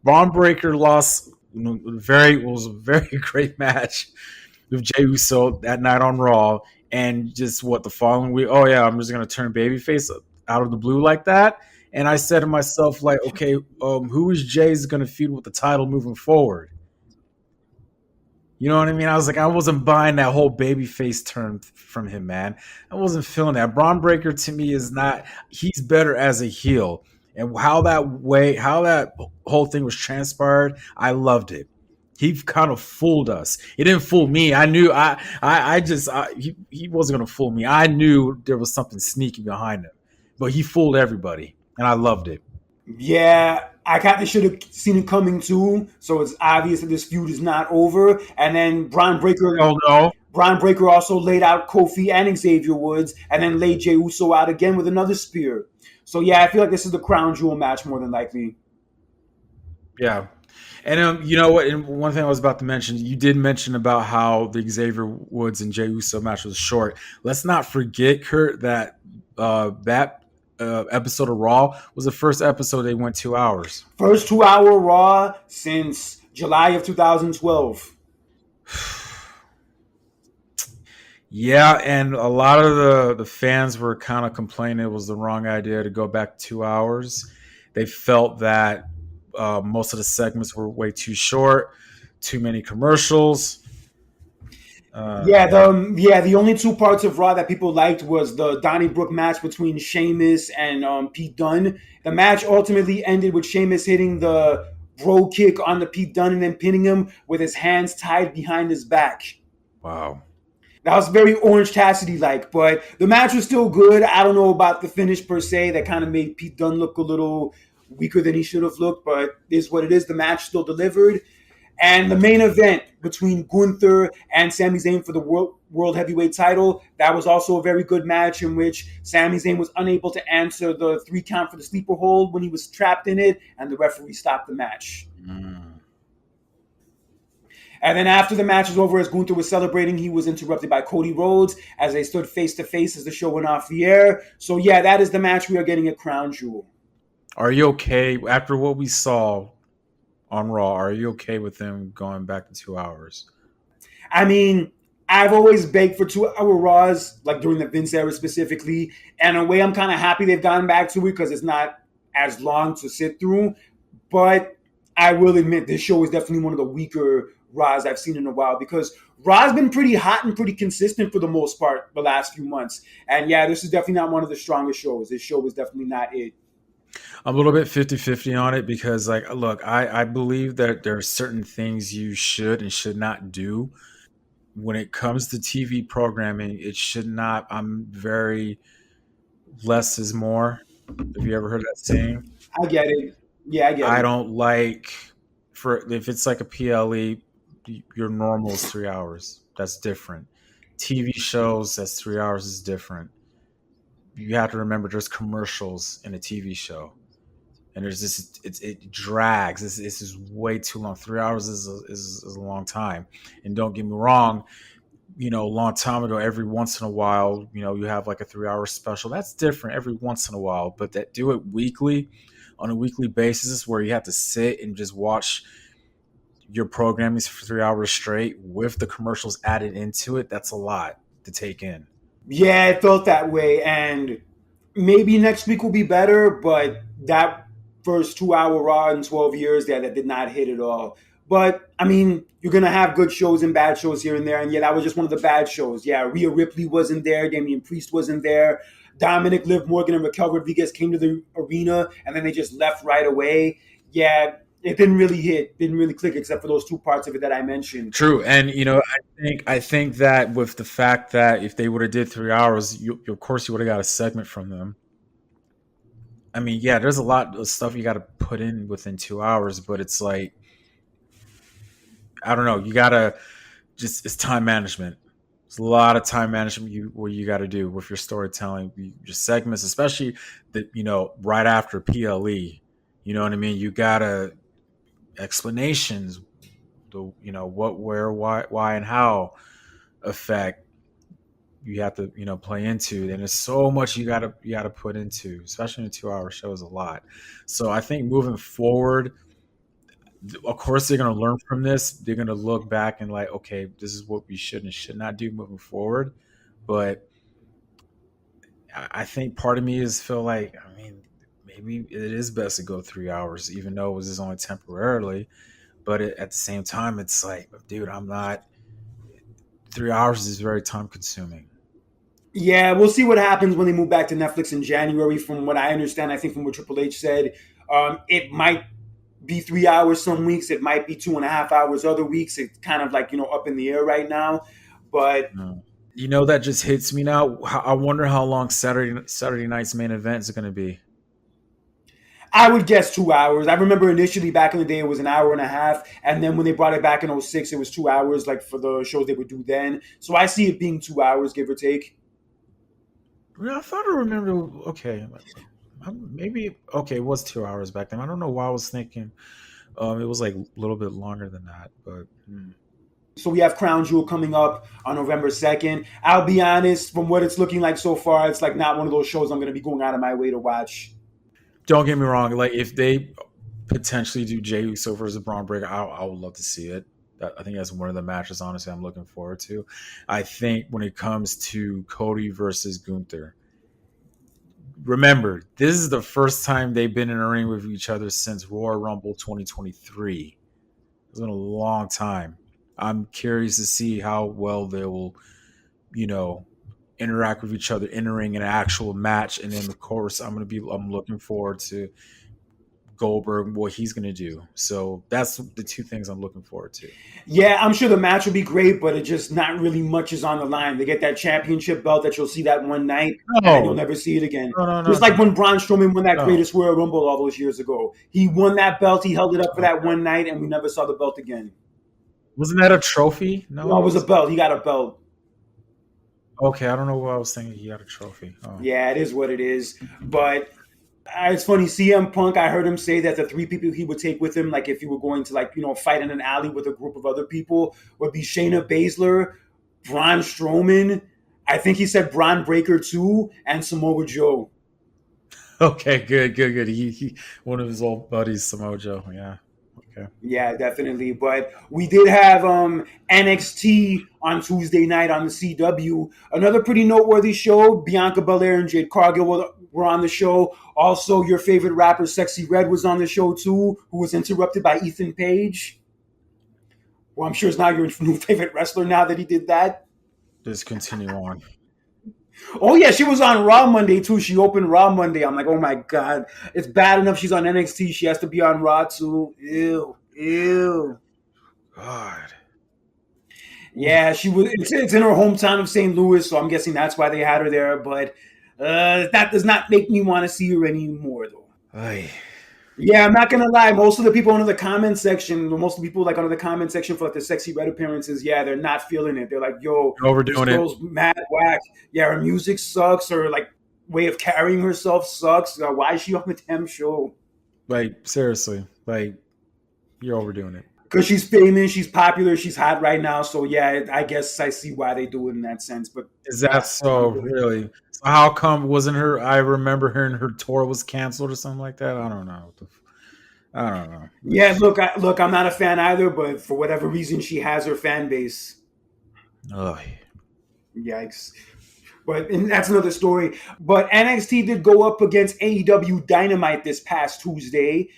Braun Breaker lost. It was a very great match with Jey Uso that night on Raw, and just what the following week. Oh yeah, I'm just gonna turn babyface out of the blue like that. And I said to myself, like, okay, who is Jay's going to feud with the title moving forward? You know what I mean? I was like, I wasn't buying that whole babyface turn from him, man. I wasn't feeling that. Braun Breaker to me is not. He's better as a heel, and how that whole thing was transpired, I loved it. He kind of fooled us. He didn't fool me. I knew. He wasn't going to fool me. I knew there was something sneaky behind him, but he fooled everybody, and I loved it. Yeah, I kind of should have seen it coming too. So it's obvious that this feud is not over. And then Oh no. Braun Breaker also laid out Kofi and Xavier Woods, and then laid Jey Uso out again with another spear. So yeah, I feel like this is the crown jewel match more than likely. Yeah. And you know what? And one thing I was about to mention, you did mention about how the Xavier Woods and Jey Uso match was short. Let's not forget, Kurt, that episode of Raw was the first episode they went 2 hours. First 2 hour Raw since July of 2012. Yeah, and a lot of the fans were kind of complaining it was the wrong idea to go back 2 hours. They felt that most of the segments were way too short, too many commercials. The only two parts of Raw that people liked was the Donnybrook match between Sheamus and Pete Dunne. The match ultimately ended with Sheamus hitting the bro kick on the Pete Dunne and then pinning him with his hands tied behind his back. Wow. That was very Orange Cassidy like, but the match was still good. I don't know about the finish per se. That kind of made Pete Dunne look a little weaker than he should have looked, but it is what it is. The match still delivered. And the main event between Gunther and Sami Zayn for the World Heavyweight title, that was also a very good match in which Sami Zayn was unable to answer the 3 count for the sleeper hold when he was trapped in it, and the referee stopped the match. And then after the match was over, as Gunther was celebrating, he was interrupted by Cody Rhodes as they stood face to face as the show went off the air. So yeah, that is the match we are getting at Crown Jewel. Are you okay after what we saw on Raw? Are you okay with them going back to 2 hours? I mean, I've always begged for 2 hour Raws, like during the Vince era specifically. And in a way, I'm kind of happy they've gotten back to it because it's not as long to sit through. But I will admit, this show is definitely one of the weaker Raws I've seen in a while because Raw's been pretty hot and pretty consistent for the most part the last few months. And yeah, this is definitely not one of the strongest shows. This show is definitely not it. I'm a little bit 50-50 on it because, like, look, I believe that there are certain things you should and should not do. When it comes to TV programming, it should not. I'm very less is more. Have you ever heard that saying? I get it. Yeah, I get I it. don't like for if it's like a PLE, your normal is 3 hours. That's different. TV shows, that's 3 hours is different. You have to remember there's commercials in a TV show. And there's this, it drags. This is way too long. 3 hours is a long time. And don't get me wrong, a long time ago, every once in a while, you have like a 3 hour special. That's different every once in a while. But that do it weekly, on a weekly basis, where you have to sit and just watch your programming for 3 hours straight with the commercials added into it, that's a lot to take in. Yeah, it felt that way, and maybe next week will be better, but that first 2 hour Raw in 12 years there that did not hit at all. But I mean, you're gonna have good shows and bad shows here and there, and yeah, that was just one of the bad shows. Yeah, Rhea Ripley wasn't there, Damian Priest wasn't there, Dominic, Liv Morgan, and Raquel Rodriguez came to the arena, and then they just left right away. Yeah, it didn't really hit, didn't really click, except for those two parts of it that I mentioned. True, and I think that with the fact that if they would have did 3 hours, of course you would have got a segment from them. I mean, yeah, there's a lot of stuff you got to put in within 2 hours, but it's like I don't know, you gotta just it's time management. There's a lot of time management what you got to do with your storytelling, your segments, especially the right after PLE. You know what I mean? You gotta explanations, the what, where, why, and how effect you have to play into, and there's so much you gotta put into, especially in a 2 hour show is a lot. So I think moving forward, of course they're going to learn from this. They're going to look back and like, okay, this is what we should and should not do moving forward. But I think part of me is feel like, I mean, maybe it is best to go 3 hours, even though it was just only temporarily. But at the same time, it's like, dude, I'm not. 3 hours is very time consuming. Yeah, we'll see what happens when they move back to Netflix in January. From what I understand, I think from what Triple H said, it might be 3 hours some weeks. It might be 2.5 hours other weeks. It's kind of like up in the air right now. But That just hits me now. I wonder how long Saturday night's main event is going to be. I would guess 2 hours. I remember initially back in the day it was an hour and a half, and then when they brought it back in '06, it was 2 hours, like for the shows they would do then. So I see it being 2 hours, give or take. I thought I remember. Okay, maybe okay. It was 2 hours back then. I don't know why I was thinking. It was like a little bit longer than that, but. So we have Crown Jewel coming up on November 2nd. I'll be honest, from what it's looking like so far, it's like not one of those shows I'm going to be going out of my way to watch. Don't get me wrong. Like if they potentially do Jey Uso versus Braun Breaker, I would love to see it. I think that's one of the matches. Honestly, I'm looking forward to. I think when it comes to Cody versus Gunther, remember this is the first time they've been in a ring with each other since Royal Rumble 2023. It's been a long time. I'm curious to see how well they will, you know, interact with each other, entering an actual match, and then of course I'm looking forward to Goldberg, what he's going to do. So that's the two things I'm looking forward to. Yeah, I'm sure the match will be great, but it just not really much is on the line. They get that championship belt that you'll see that one night, and then you'll No, never see it again. no, Just like when Braun Strowman won that no. Greatest Royal Rumble all those years ago. He won that belt, he held it up for that one night, and we never saw the belt again. Wasn't that a trophy? No, No, it was a belt. He got a belt. okay, I don't know what I was thinking. He got a trophy. Oh, Yeah, it is what it is. But it's funny, CM Punk, I heard him say that the three people he would take with him, like if he were going to fight in an alley with a group of other people, would be Shayna Baszler, Braun Strowman. I think he said Braun Breaker too, and Samoa Joe. okay, good. He one of his old buddies, Samoa Joe. Yeah, okay. Yeah, definitely. But we did have NXT on Tuesday night on the CW. Another pretty noteworthy show. Bianca Belair and Jade Cargill were on the show. Also, your favorite rapper, Sexy Red, was on the show too, who was interrupted by Ethan Page. Well, I'm sure it's now your new favorite wrestler now that he did that. Just continue on. Oh, yeah, she was on Raw Monday too. She opened Raw Monday. I'm like, oh my God. It's bad enough she's on NXT. She has to be on Raw too. Ew. Ew. God. Yeah, she was. It's in her hometown of St. Louis, so I'm guessing that's why they had her there. But that does not make me want to see her anymore, though. Ay. Yeah, I'm not gonna lie. Most of the people under the comment section, most of the people like under the comment section for like the Sexy Red appearances, yeah, they're not feeling it. They're like, "Yo, You're this overdoing it. girl's mad whack. Yeah, her music sucks. Her like way of carrying herself sucks. Why is she on the damn show? Like seriously, like you're overdoing it. Because she's famous, she's popular, she's hot right now. So yeah, I guess I see why they do it in that sense. But Is that so? Really? So how come wasn't her? I remember hearing her tour was canceled or something like that. I don't know. I don't know. Yeah, look, I'm not a fan either, but for whatever reason, she has her fan base. Ugh. Yikes. But and that's another story. But NXT did go up against AEW Dynamite this past Tuesday,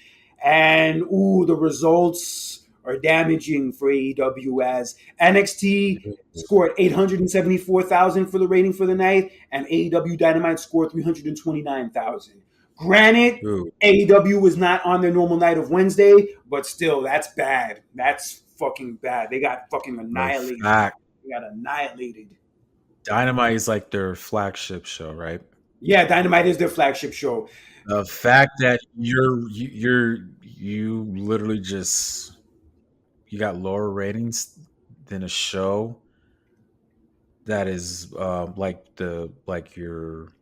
and the results are damaging for AEW as NXT scored 874,000 for the rating for the night, and AEW Dynamite scored 329,000. Granted, Ooh, AEW was not on their normal night of Wednesday, but still, that's bad. That's fucking bad. They got fucking the annihilated. fact They got annihilated. Dynamite is like their flagship show, right? Yeah, Dynamite is their flagship show. The fact that you literally just you got lower ratings than a show that is like your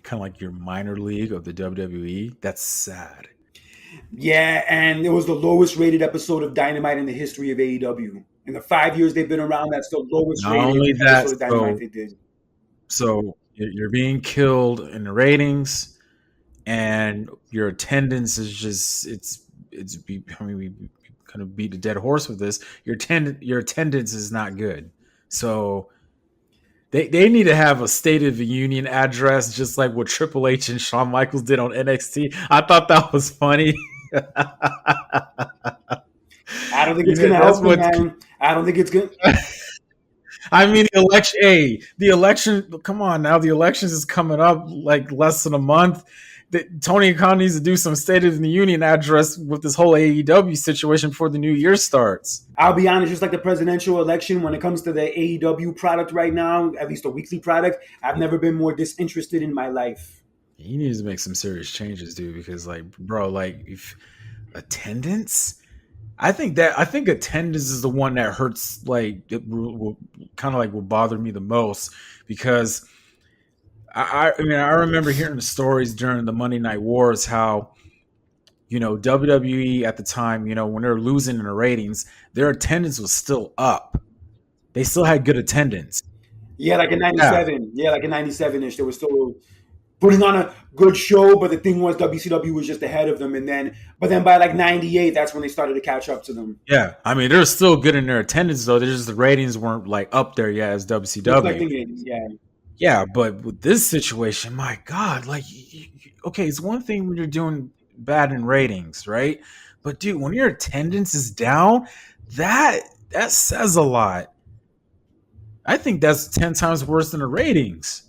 kind of like your minor league of the WWE. That's sad. Yeah, and it was the lowest rated episode of Dynamite in the history of AEW. In the 5 years they've been around, that's the lowest Not rated only that, episode of Dynamite so they did. you're being killed in the ratings, and your attendance is just I mean, we kind of beat a dead horse with this. Your attendance is not good. So they need to have a State of the Union address, just like what Triple H and Shawn Michaels did on NXT. I thought that was funny. I don't think it's gonna That's help them, what man. I don't think it's gonna. I mean. The election. Hey, the election. Come on now. The elections is coming up like less than a month. Tony Khan needs to do some State of the Union address with this whole AEW situation before the new year starts. I'll be honest, just like the presidential election, when it comes to the AEW product right now, at least the weekly product, I've never been more disinterested in my life. He needs to make some serious changes, dude. Because, like, bro, like, if attendance, I think attendance is the one that hurts. Like, it will kind of like will bother me the most because I mean, I remember hearing the stories during the Monday Night Wars how WWE at the time, when they were losing in the ratings, their attendance was still up. They still had good attendance. Yeah, like in Yeah, '97. Yeah, like in '97ish, they were still putting on a good show, but the thing was WCW was just ahead of them, and then by like '98, that's when they started to catch up to them, yeah. I mean, they're still good in their attendance though. They're just the ratings weren't like up there yet as WCW. reflecting it. Yeah, Yeah, but with this situation, my God, like, okay, it's one thing when you're doing bad in ratings, right? But dude, when your attendance is down, that that says a lot. I think that's 10 times worse than the ratings.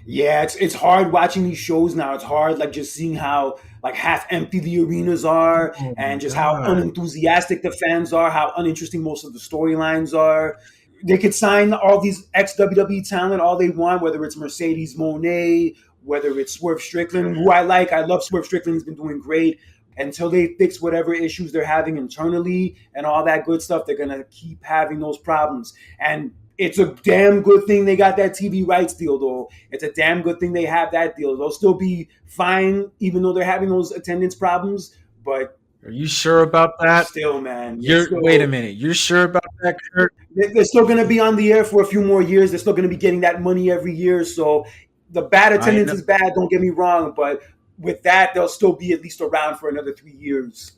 yeah. It's hard watching these shows now. It's hard like just seeing how like half empty the arenas are, Oh my and just how God. unenthusiastic the fans are, how uninteresting most of the storylines are. They could sign all these ex WWE talent all they want, whether it's Mercedes Monet, whether it's Swerve Strickland, who I like. I love Swerve Strickland. He's been doing great. Until they fix whatever issues they're having internally and all that good stuff, they're gonna keep having those problems. And it's a damn good thing they got that TV rights deal, though. It's a damn good thing they have that deal. They'll still be fine, even though they're having those attendance problems. But Are you sure about that? still, man, it's You're wait a still minute. You're sure about that, Kurt? they're still going to be on the air for a few more years. They're still going to be getting that money every year. So the bad I attendance know. is bad. Don't get me wrong, but with that, they'll still be at least around for another 3 years.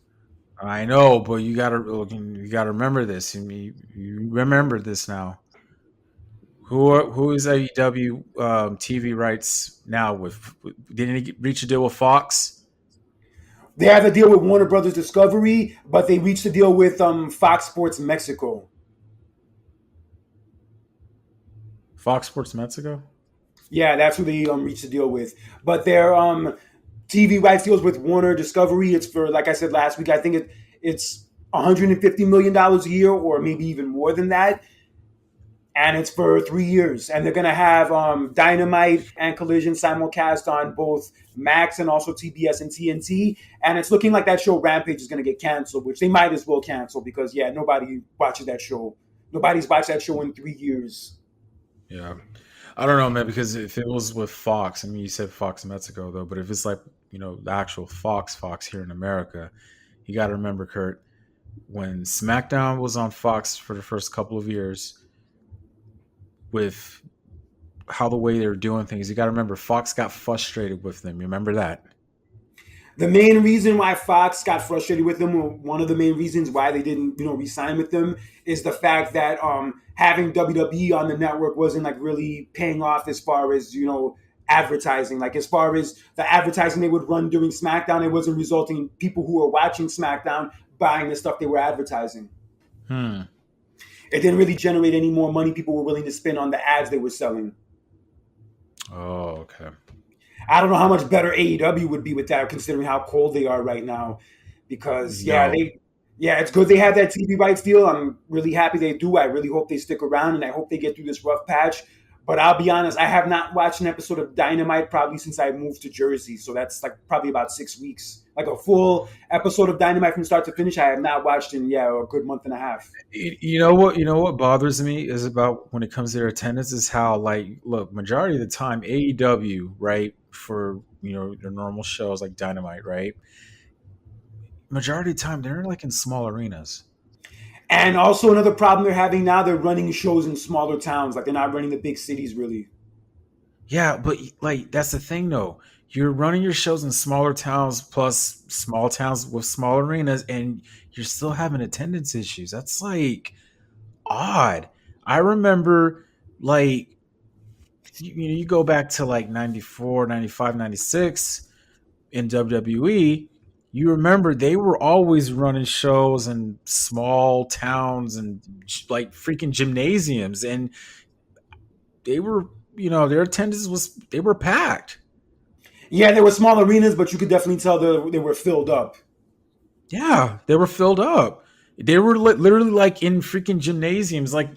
I know, but you gotta remember this. You remember this now. Who is AEW TV rights now with? Didn't he reach a deal with Fox? They have a deal with Warner Brothers Discovery, but they reached a deal with Fox Sports Mexico. Fox Sports Mexico. Yeah, that's who they reached a deal with. But their TV rights deals with Warner Discovery, it's for, like I said last week, I think it's $150 million a year, or maybe even more than that, and it's for 3 years. And they're gonna have Dynamite and Collision simulcast on both Max and also TBS and TNT. And it's looking like that show Rampage is gonna get canceled, which they might as well cancel because yeah, nobody watches that show. Nobody's watched that show in 3 years. Yeah, I don't know, man. Because if it was with Fox, I mean, you said Fox Mexico though, but if it's like the actual Fox here in America, you got to remember, Kurt, when SmackDown was on Fox for the first couple of years, with how the way they were doing things, you got to remember Fox got frustrated with them. You remember that? The main reason why Fox got frustrated with them, or one of the main reasons why they didn't, re-sign with them, is the fact that having WWE on the network wasn't like really paying off as far as advertising. Like as far as the advertising they would run during SmackDown, it wasn't resulting in people who were watching SmackDown buying the stuff they were advertising. Hmm. It didn't really generate any more money people were willing to spend on the ads they were selling. Oh, okay. I don't know how much better AEW would be with that, considering how cold they are right now. Because No. it's good they have that TV rights deal. I'm really happy they do. I really hope they stick around, and I hope they get through this rough patch. But I'll be honest, I have not watched an episode of Dynamite probably since I moved to Jersey. So that's like probably about 6 weeks. Like a full episode of Dynamite from start to finish, I have not watched in a good month and a half. You know what? You know what bothers me is about when it comes to their attendance is how, like, look, majority of the time AEW, right, for their normal shows like Dynamite, right, majority of the time they're like in small arenas. And also another problem they're having now, they're running shows in smaller towns. Like they're not running the big cities really. Yeah, but like that's the thing though. You're running your shows in smaller towns plus small towns with small arenas, and you're still having attendance issues. That's like odd. I remember like you go back to like 94, 95, 96 in WWE, you remember they were always running shows in small towns and like freaking gymnasiums, and they were, their attendance was, they were packed. Yeah, there were small arenas, but you could definitely tell they were filled up. Yeah, they were filled up. They were literally like in freaking gymnasiums, like,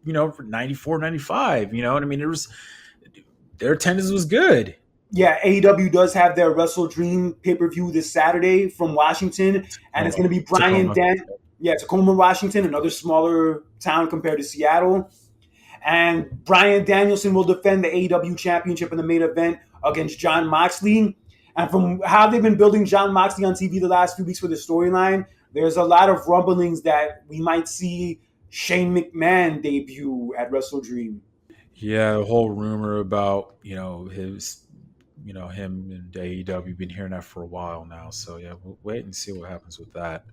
for 94, 95. You know what I mean? It was, their attendance was good. Yeah, AEW does have their Wrestle Dream pay-per-view this Saturday from Washington, and it's Tacoma. going to be Tacoma. Tacoma, Washington, another smaller town compared to Seattle. And Bryan Danielson will defend the AEW championship in the main event against Jon Moxley. And from how they've been building Jon Moxley on TV the last few weeks for the storyline, there's a lot of rumblings that we might see Shane McMahon debut at Wrestle Dream. Yeah, the whole rumor about, him and AEW, been hearing that for a while now. So yeah, we'll wait and see what happens with that.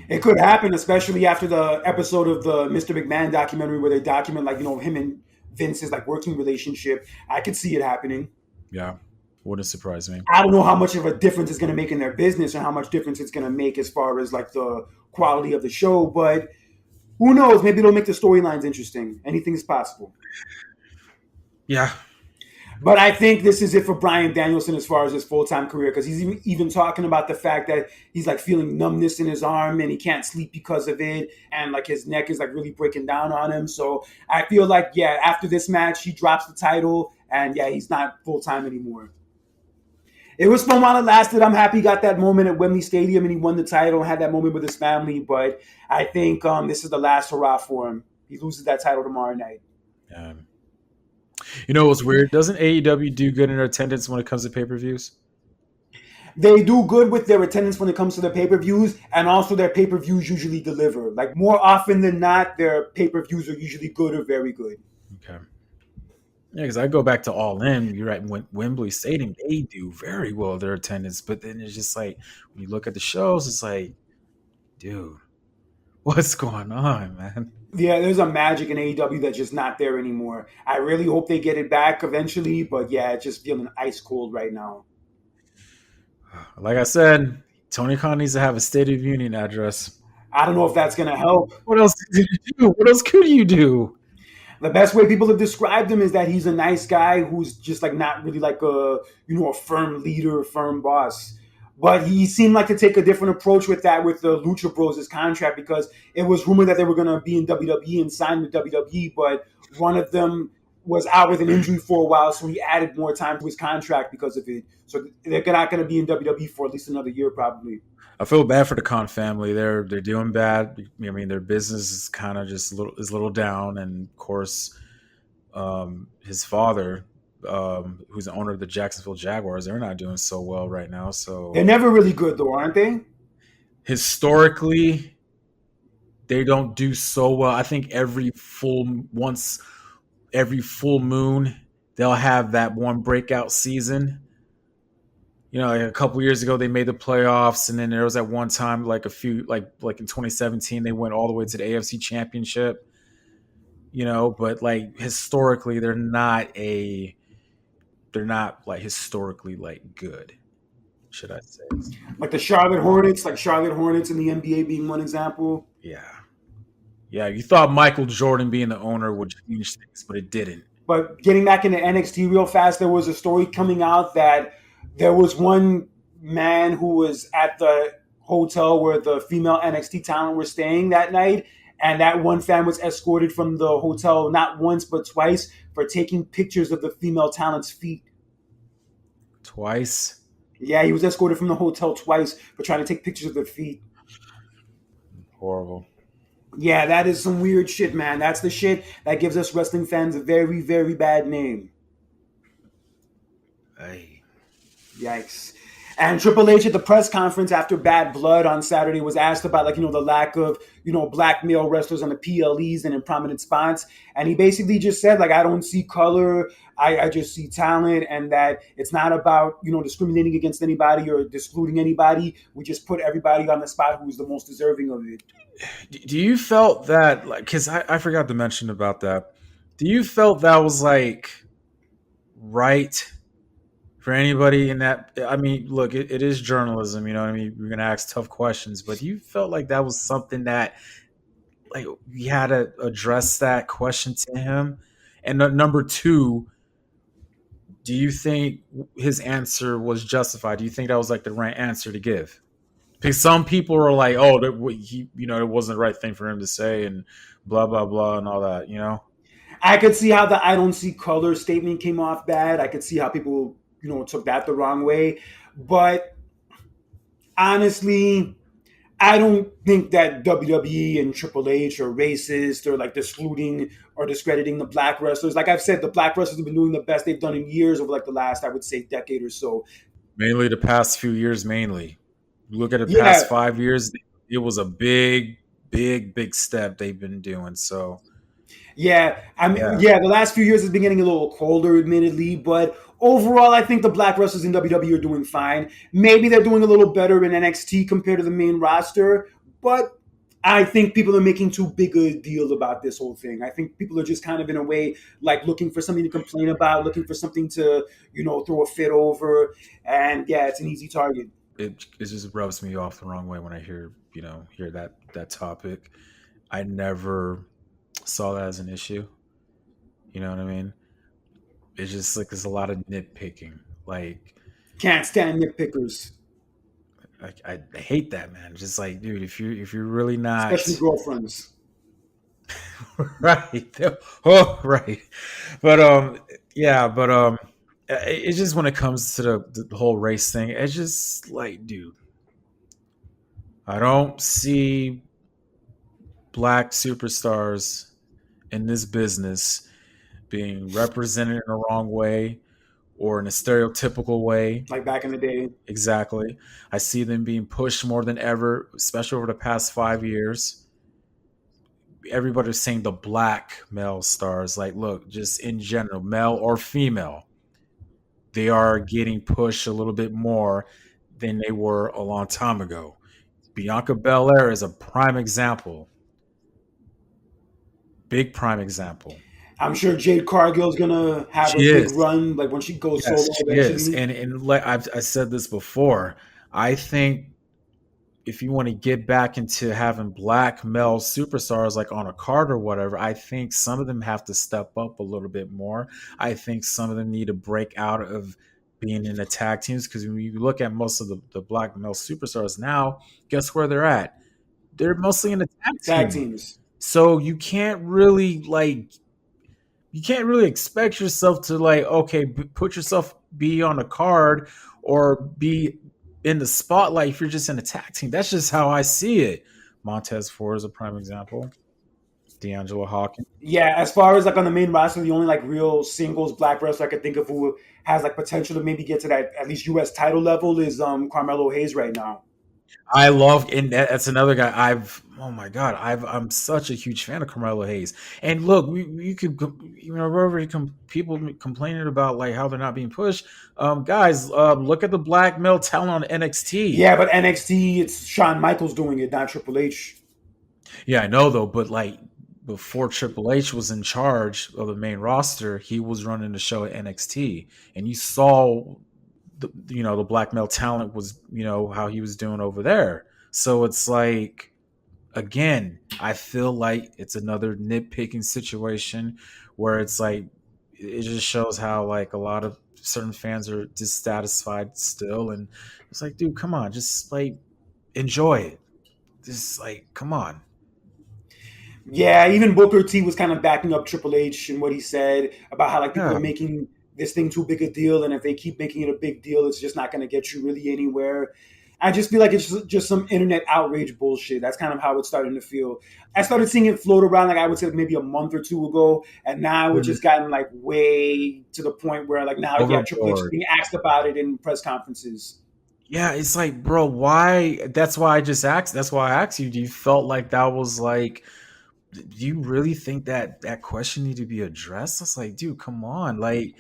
It could happen, especially after the episode of the Mr. McMahon documentary where they document him and Vince's like working relationship. I could see it happening. Yeah, wouldn't surprise me. I don't know how much of a difference it's going to make in their business or how much difference it's going to make as far as like the quality of the show, but who knows? Maybe it'll make the storylines interesting. Anything is possible. Yeah. But I think this is it for Bryan Danielson as far as his full-time career, because he's even talking about the fact that he's like feeling numbness in his arm and he can't sleep because of it, and like his neck is like really breaking down on him. So I feel like after this match he drops the title and he's not full-time anymore. It was fun while it lasted. I'm happy he got that moment at Wembley Stadium and he won the title and had that moment with his family. But I think this is the last hurrah for him. He loses that title tomorrow night. You know what's weird? Doesn't AEW do good in their attendance when it comes to pay-per-views? They do good with their attendance when it comes to their pay-per-views, and also their pay-per-views usually deliver. Like more often than not, their pay-per-views are usually good or very good. Okay. Yeah, because I go back to All In. You're at Wembley Stadium. They do very well their attendance, but then it's just like when you look at the shows, it's like, dude, what's going on, man? Yeah, there's a magic in AEW that's just not there anymore. I really hope they get it back eventually, but it's just feeling ice cold right now. Like I said, Tony Khan needs to have a State of Union address. I don't know if that's going to help. What else did you do? What else could you do? The best way people have described him is that he's a nice guy who's just like not really like a firm leader, firm boss. But he seemed like to take a different approach with that with the Lucha Bros' contract, because it was rumored that they were going to be in WWE and sign with WWE, but one of them was out with an injury for a while, so he added more time to his contract because of it. So they're not going to be in WWE for at least another year probably. I feel bad for the Khan family. They're doing bad. I mean, their business is kind of just a little down, and of course, his father, who's the owner of the Jacksonville Jaguars, they're not doing so well right now. So they're never really good, though, aren't they? Historically, they don't do so well. I think every full moon, they'll have that one breakout season. Like a couple years ago they made the playoffs, and then there was at one time like a few like in 2017 they went all the way to the AFC Championship. But like historically they're not like historically like good, should I say? Like the Charlotte Hornets, like Charlotte Hornets in the NBA being one example. Yeah, yeah. You thought Michael Jordan being the owner would change things, but it didn't. But getting back into NXT real fast, there was a story coming out that there was one man who was at the hotel where the female NXT talent were staying that night, and that one fan was escorted from the hotel not once but twice for taking pictures of the female talent's feet. Twice. Yeah, he was escorted from the hotel twice for trying to take pictures of their feet. Horrible. Yeah, that is some weird shit, man. That's the shit that gives us wrestling fans a very, very bad name. Hey. Yikes. And Triple H at the press conference after Bad Blood on Saturday was asked about, like, the lack of, black male wrestlers on the PLEs and in prominent spots. And he basically just said, like, I don't see color. I just see talent, and that it's not about, discriminating against anybody or excluding anybody. We just put everybody on the spot who's the most deserving of it. Do you felt that, like, because I forgot to mention about that. Do you felt that was like right for anybody in that? I mean, look, it is journalism, you know what I mean? We're gonna ask tough questions, but you felt like that was something that, like, we had to address that question to him. And number two, do you think his answer was justified? Do you think that was like the right answer to give? Because some people are like, "Oh, it wasn't the right thing for him to say," and blah blah blah and all that. I could see how the "I don't see color" statement came off bad. I could see how people, took that the wrong way. But honestly, I don't think that WWE and Triple H are racist or like excluding or discrediting the black wrestlers. Like I've said, the black wrestlers have been doing the best they've done in years over like the last, I would say, decade or so. Mainly the past few years, mainly. Look at the Yeah, past 5 years. It was a big, big, big step they've been doing. So yeah. I mean, yeah, yeah, the last few years has been getting a little colder, admittedly, but overall, I think the black wrestlers in WWE are doing fine. Maybe they're doing a little better in NXT compared to the main roster, but I think people are making too big a deal about this whole thing. I think people are just kind of in a way like looking for something to complain about, looking for something to, throw a fit over. And yeah, it's an easy target. it just rubs me off the wrong way when I hear that topic. I never saw that as an issue. You know what I mean? It's just like there's a lot of nitpicking. Like Can't stand nitpickers, I hate that, man. Just like, dude, if you're really especially not girlfriends. right, oh right, but yeah, but it's just when it comes to the whole race thing, it's just like, dude, I don't see black superstars in this business being represented in the wrong way or in a stereotypical way. Like back in the day. Exactly. I see them being pushed more than ever, especially over the past 5 years. Everybody's saying the black male stars. Like, look, just in general, male or female, they are getting pushed a little bit more than they were a long time ago. Bianca Belair is a prime example, big prime example. I'm sure Jade Cargill's gonna have a She big is. run, like when she goes Yes, solo she is. eventually. And like I said this before, I think if you want to get back into having black male superstars like on a card or whatever, I think some of them have to step up a little bit more. I think some of them need to break out of being in the tag teams, because when you look at most of the black male superstars now, guess where they're at? They're mostly in the tag Tag team. teams. So you can't really expect yourself to, like, okay, put yourself, be on a card or be in the spotlight if you're just in a tag team. That's just how I see it. Montez Ford is a prime example. D'Angelo Hawkins. Yeah, as far as like on the main roster, the only like real singles black wrestler I could think of who has like potential to maybe get to that at least US title level is Carmelo Hayes right now. I love, and that's another guy. Oh my god, I'm such a huge fan of Carmelo Hayes. And look, we could, wherever people complaining about like how they're not being pushed, guys, look at the black male talent on NXT. Yeah, but NXT, it's Shawn Michaels doing it, not Triple H. Yeah, I know though, but like before Triple H was in charge of the main roster, he was running the show at NXT, and you saw the black male talent was how he was doing over there. So it's like, again, I feel like it's another nitpicking situation where it's like it just shows how like a lot of certain fans are dissatisfied still, and it's like, dude, come on, just like enjoy it. Just like, come on. Yeah, even Booker T was kind of backing up Triple H and what he said about how like people Yeah, are making this thing too big a deal, and if they keep making it a big deal, it's just not going to get you really anywhere. I just feel like it's just some internet outrage bullshit. That's kind of how it's starting to feel. I started seeing it float around, like I would say maybe a month or two ago, and now it's mm, just gotten like way to the point where like now, yeah, Triple H is overboard. being asked about it in press conferences. Yeah, it's like, bro, why? That's why I just asked. That's why I asked you. Do you felt like that was like? Do you really think that that question need to be addressed? It's like, dude, come on, like,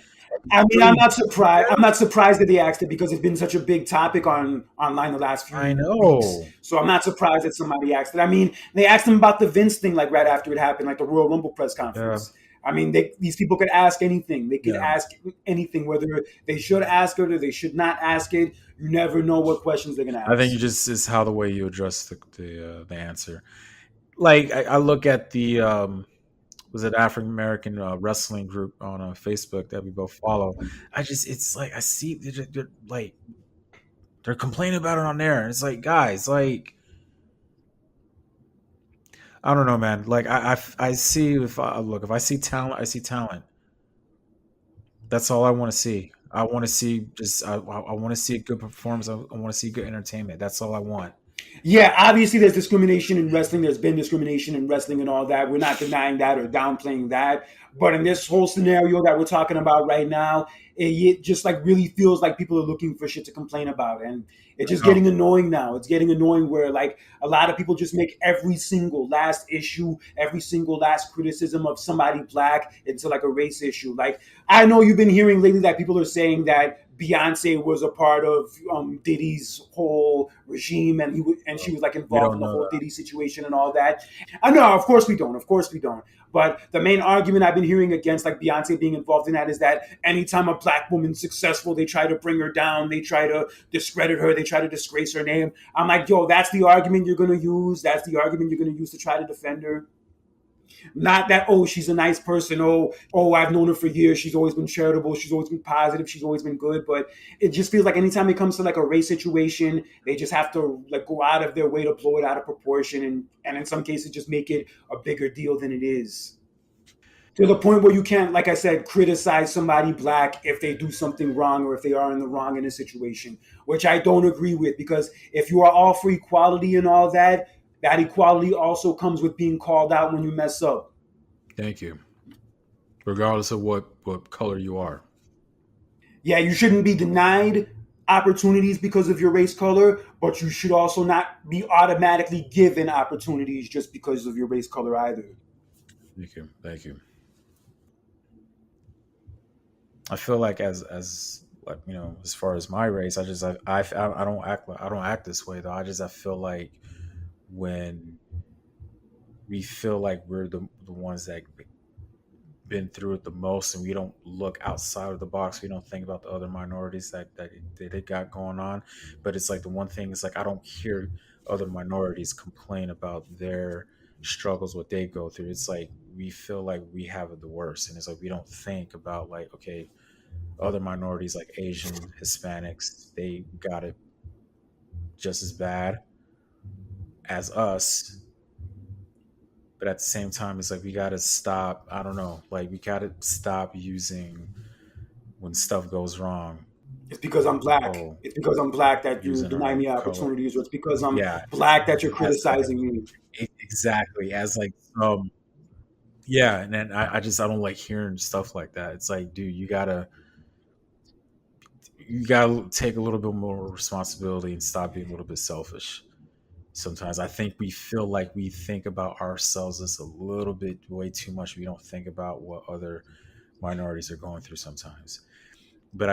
I mean, I'm really? not surprised. I'm not surprised that they asked it because it's been such a big topic on online the last I few weeks. know. So I'm not surprised that somebody asked it. I mean, they asked him about the Vince thing like right after it happened, like the Royal Rumble press Yeah, conference. I mean, these people could ask anything. They could yeah. ask anything, whether they should ask it or they should not ask it. You never know what questions they're gonna I think you ask. just is how the way you address the answer. Like I look at the was it African American wrestling group on Facebook that we both follow. I just it's like I see like they're complaining about it on there, and it's like, guys, like, I don't know, man. Like I see, if I look, if I see talent, I see talent. That's all I want to see. I want to see just I want to see a good performance. I want to see good entertainment. That's all I want. Yeah, obviously there's discrimination in wrestling. There's been discrimination in wrestling and all that. We're not denying that or downplaying that. But in this whole scenario that we're talking about right now, it just like really feels like people are looking for shit to complain about. And it's just Oh, getting annoying now. It's getting annoying where like a lot of people just make every single last issue, every single last criticism of somebody black into like a race issue. Like I know you've been hearing lately that people are saying that Beyonce was a part of Diddy's whole regime, and and she was like we involved in don't the know whole that. Diddy situation and all that. I know, of course we don't, of course we don't. But the main argument I've been hearing against like Beyonce being involved in that is that anytime a black woman's successful, they try to bring her down, they try to discredit her, they try to disgrace her name. I'm like, yo, that's the argument you're gonna use. That's the argument you're gonna use to try to defend her. Not that, oh, she's a nice person. Oh, I've known her for years. She's always been charitable. She's always been positive. She's always been good. But it just feels like anytime it comes to like a race situation, they just have to like go out of their way to blow it out of proportion, and in some cases just make it a bigger deal than it is. To the point where you can't, like I said, criticize somebody black if they do something wrong or if they are in the wrong in a situation, which I don't agree with, because if you are all for equality and all that, that equality also comes with being called out when you mess up. Thank you. Regardless of what color you are. Yeah, you shouldn't be denied opportunities because of your race color, but you should also not be automatically given opportunities just because of your race color either. Thank you. Thank you. I feel like as like as far as my race, I don't I don't act this way though. I feel like when we feel like we're the ones that been through it the most, and we don't look outside of the box, we don't think about the other minorities that they got going on. But it's like the one thing is like I don't hear other minorities complain about their struggles, what they go through. It's like we feel like we have it the worst, and it's like we don't think about like, okay, other minorities like Asian, Hispanics, they got it just as bad as us. But at the same time, it's like we got to stop. I don't know. Like we got to stop using when stuff goes wrong. It's because I'm black. Oh, It's because I'm black that you using deny our me color. opportunities, or it's because I'm Yeah, black that you're as like criticizing me. exactly as like yeah. And then I don't like hearing stuff like that. It's like, dude, you gotta take a little bit more responsibility and stop being a little bit selfish. Sometimes I think we feel like we think about ourselves as a little bit way too much. We don't think about what other minorities are going through sometimes. But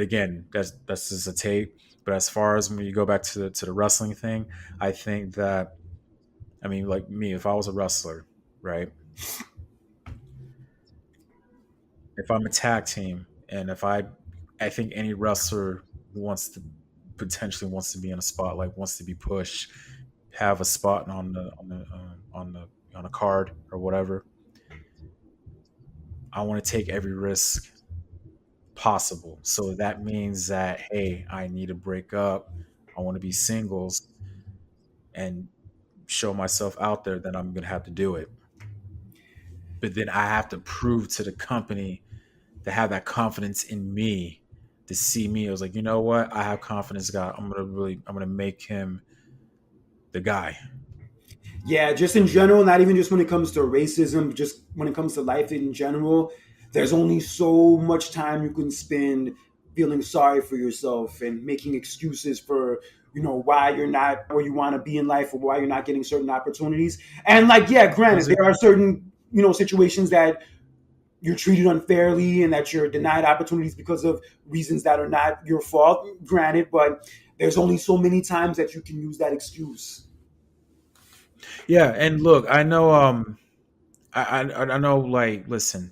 again, that's just a take. But as far as when you go back to the wrestling thing, I think that, I mean, like me, if I was a wrestler, right? If I'm a tag team, and if I think any wrestler wants to potentially wants to be in a spotlight, wants to be pushed, have a spot on the card or whatever. I want to take every risk possible. So that means that, hey, I need to break up. I want to be singles and show myself out there. Then I'm gonna have to do it. But then I have to prove to the company to have that confidence in me, to see me. I was like, you know what? I have confidence, God. I'm gonna make him the guy. Yeah, just in general, not even just when it comes to racism, just when it comes to life in general, there's only so much time you can spend feeling sorry for yourself and making excuses for, why you're not where you want to be in life or why you're not getting certain opportunities. And like, yeah, granted, Was it? there are certain, situations that you're treated unfairly and that you're denied opportunities because of reasons that are not your fault, granted, but there's only so many times that you can use that excuse. Yeah, and look, I know. I know. Like, listen.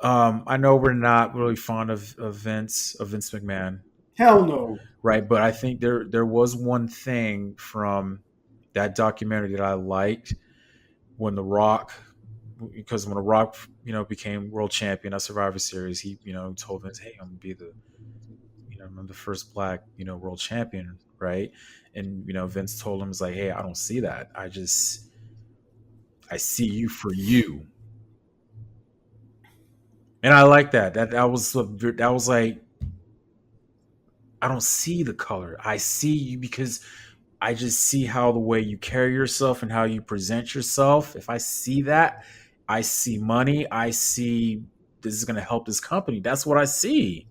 I know we're not really fond of Vince McMahon, Hell no. right? But I think there was one thing from that documentary that I liked when The Rock, because when The Rock, became world champion at Survivor Series, he, told Vince, "Hey, I'm gonna be I'm the first black, world champion, right?" And Vince told him, "It's like, hey, I don't see that. I see you for you." And I like that. That was like, I don't see the color. I see you because I just see how the way you carry yourself and how you present yourself. If I see that, I see money. I see this is going to help this company. That's what I see.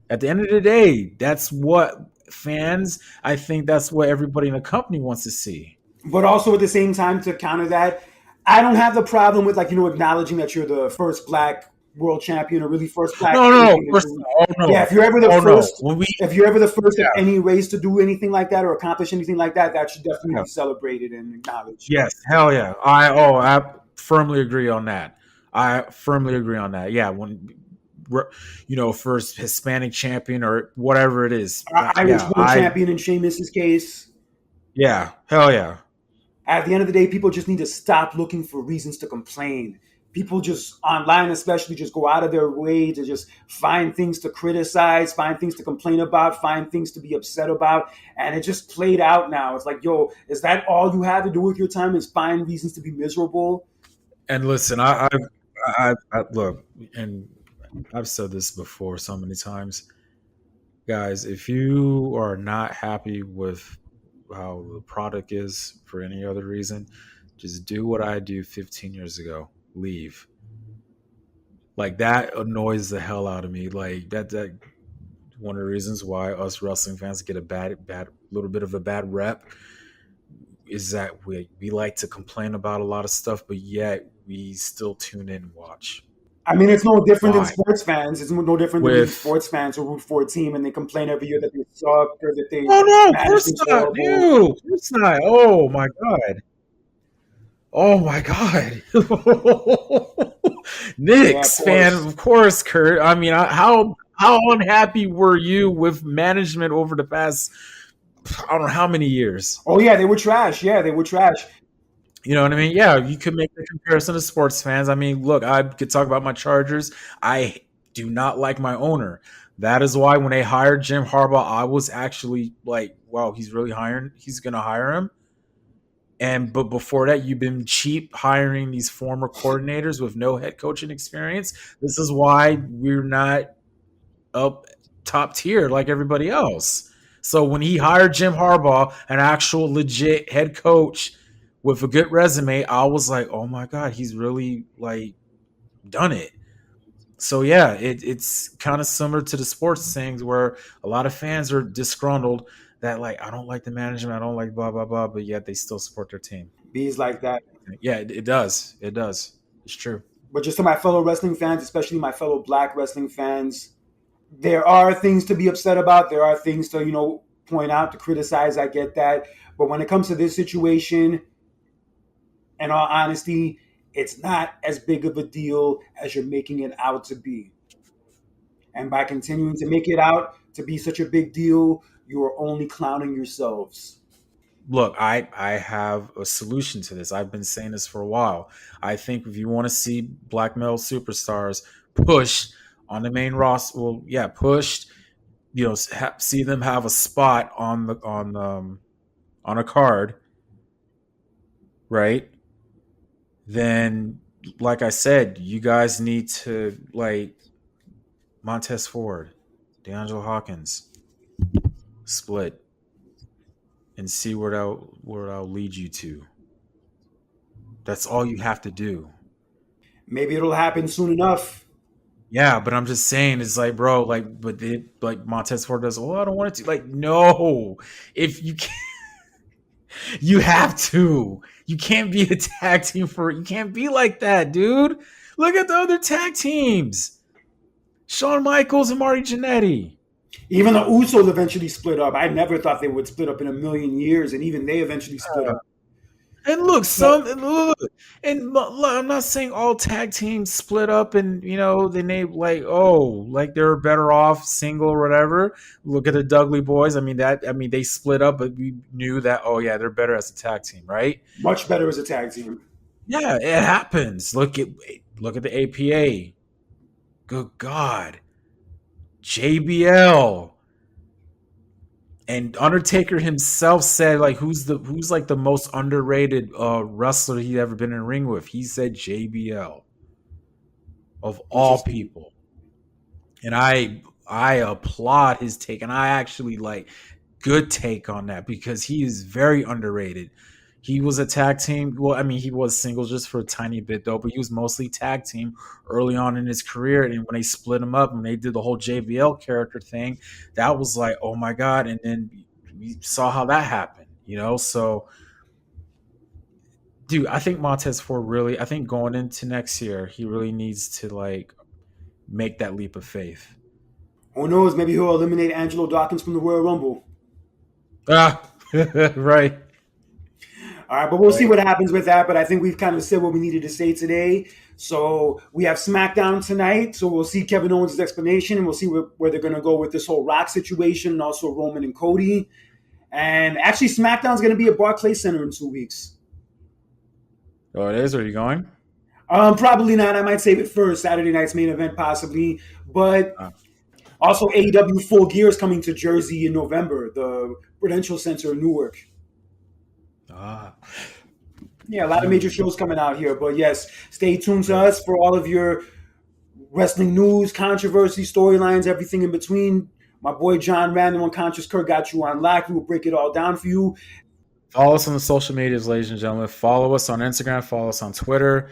At the end of the day, that's what fans, I think that's what everybody in the company wants to see. But also at the same time, to counter that, I don't have the problem with, like, acknowledging that you're the first black world champion or really first black No, no, no. champion. First, oh Yeah, no, if you're ever the oh no. first, When we, if you're ever the first of yeah, any race to do anything like that or accomplish anything like that, that should definitely yeah. be celebrated and acknowledged. Yes, hell yeah. I firmly agree on that. I firmly agree on that. Yeah, when first Hispanic champion or whatever it is. Irish Yeah, world champion in Sheamus's case. yeah, hell yeah. At the end of the day, people just need to stop looking for reasons to complain. People just online, especially, just go out of their way to just find things to criticize, find things to complain about, find things to be upset about. And it just played out now. It's like, yo, is that all you have to do with your time is find reasons to be miserable? And listen, I look, and I've said this before so many times, guys. If you are not happy with how the product is for any other reason, just do what I do 15 years ago. Leave. Like that annoys the hell out of me. Like that one of the reasons why us wrestling fans get a bad little bit of a bad rep is that we like to complain about a lot of stuff, but yet we still tune in and watch. I mean, it's no different than Why? sports fans. It's no different than maybe With sports fans who root for a team and they complain every year that they suck or that they Oh no, of course management's not, horrible. dude. Of course not. Oh my god. Oh my god. Yeah, of Knicks fan, course. of course, Kurt. I mean, how unhappy were you with management over the past, I don't know how many years? Oh yeah, they were trash. Yeah, they were trash. You know what I mean? Yeah, you could make the comparison to sports fans. I mean, look, I could talk about my Chargers. I do not like my owner. That is why when they hired Jim Harbaugh, I was actually like, wow, he's really hiring. He's going to hire him. But before that, you've been cheap hiring these former coordinators with no head coaching experience. This is why we're not up top tier like everybody else. So when he hired Jim Harbaugh, an actual legit head coach with a good resume, I was like, oh my god, he's really like done it. So yeah, it's kind of similar to the sports things where a lot of fans are disgruntled that like I don't like the management, I don't like blah blah blah, but yet they still support their team. Bees like that. Yeah, it does. It does. It's true. But just to my fellow wrestling fans, especially my fellow black wrestling fans, there are things to be upset about. There are things to, point out, to criticize. I get that. But when it comes to this situation, in all honesty, it's not as big of a deal as you're making it out to be. And by continuing to make it out to be such a big deal, you are only clowning yourselves. Look, I have a solution to this. I've been saying this for a while. I think if you want to see black male superstars pushed on the main roster, well, yeah, pushed. See them have a spot on a card, right? Then, like I said, you guys need to like Montez Ford, D'Angelo Hawkins split and see where that'll lead you to. That's all you have to do. Maybe it'll happen soon enough. Yeah, but I'm just saying, it's like, bro, like, but like Montez Ford does. Oh, I don't want it to. Like, no, if you can, you have to. You can't be a tag team for. You can't be like that, dude. Look at the other tag teams. Shawn Michaels and Marty Jannetty. Even the Usos eventually split up. I never thought they would split up in a million years, and even they eventually split up. And look, But I'm not saying all tag teams split up and they name like like they're better off single or whatever. Look at the Dudley Boys. I mean they split up, but we knew that yeah they're better as a tag team, right? much better as a tag team. Yeah, it happens. Look at the APA. Good God, JBL. And Undertaker himself said, like, who's like the most underrated wrestler he'd ever been in a ring with? He said JBL of all Interesting. people, and I applaud his take, and I actually like good take on that because he is very underrated. He was a tag team. Well, I mean, he was singles just for a tiny bit though, but he was mostly tag team early on in his career. And when they split him up and they did the whole JBL character thing, that was like, oh my god! And then we saw how that happened. So, dude, I think Montez Ford really. I think going into next year, he really needs to like make that leap of faith. Who knows? Maybe he'll eliminate Angelo Dawkins from the Royal Rumble. Ah, right, All right, but we'll see right. what happens with that. But I think we've kind of said what we needed to say today. So we have SmackDown tonight. So we'll see Kevin Owens' explanation, and we'll see where they're going to go with this whole Rock situation, and also Roman and Cody. And actually, SmackDown's going to be at Barclays Center in 2 weeks. Oh, it is. Are you going? Probably not. I might save it for Saturday night's main event, possibly. But also, AEW Full Gear is coming to Jersey in November, the Prudential Center in Newark. Ah, Yeah, a lot of major shows coming out here. But yes, stay tuned to us for all of your wrestling news, controversy, storylines, everything in between. My boy John Random on Conscious Kurt got you on lock. We will break it all down for you. Follow us on the social medias, ladies and gentlemen. Follow us on Instagram. Follow us on Twitter.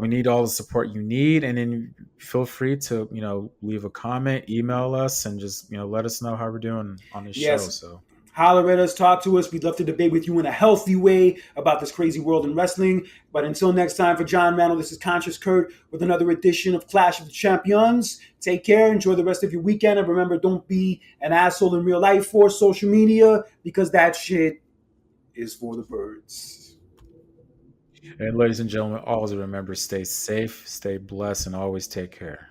We need all the support you need, and then feel free to leave a comment, email us, and just let us know how we're doing on this show. Yes, So holler at us, talk to us. We'd love to debate with you in a healthy way about this crazy world in wrestling. But until next time, for John Randall, this is Conscious Kurt with another edition of Clash of the Champions. Take care. Enjoy the rest of your weekend. And remember, don't be an asshole in real life for social media, because that shit is for the birds. and ladies and gentlemen, always remember, stay safe, stay blessed, and always take care.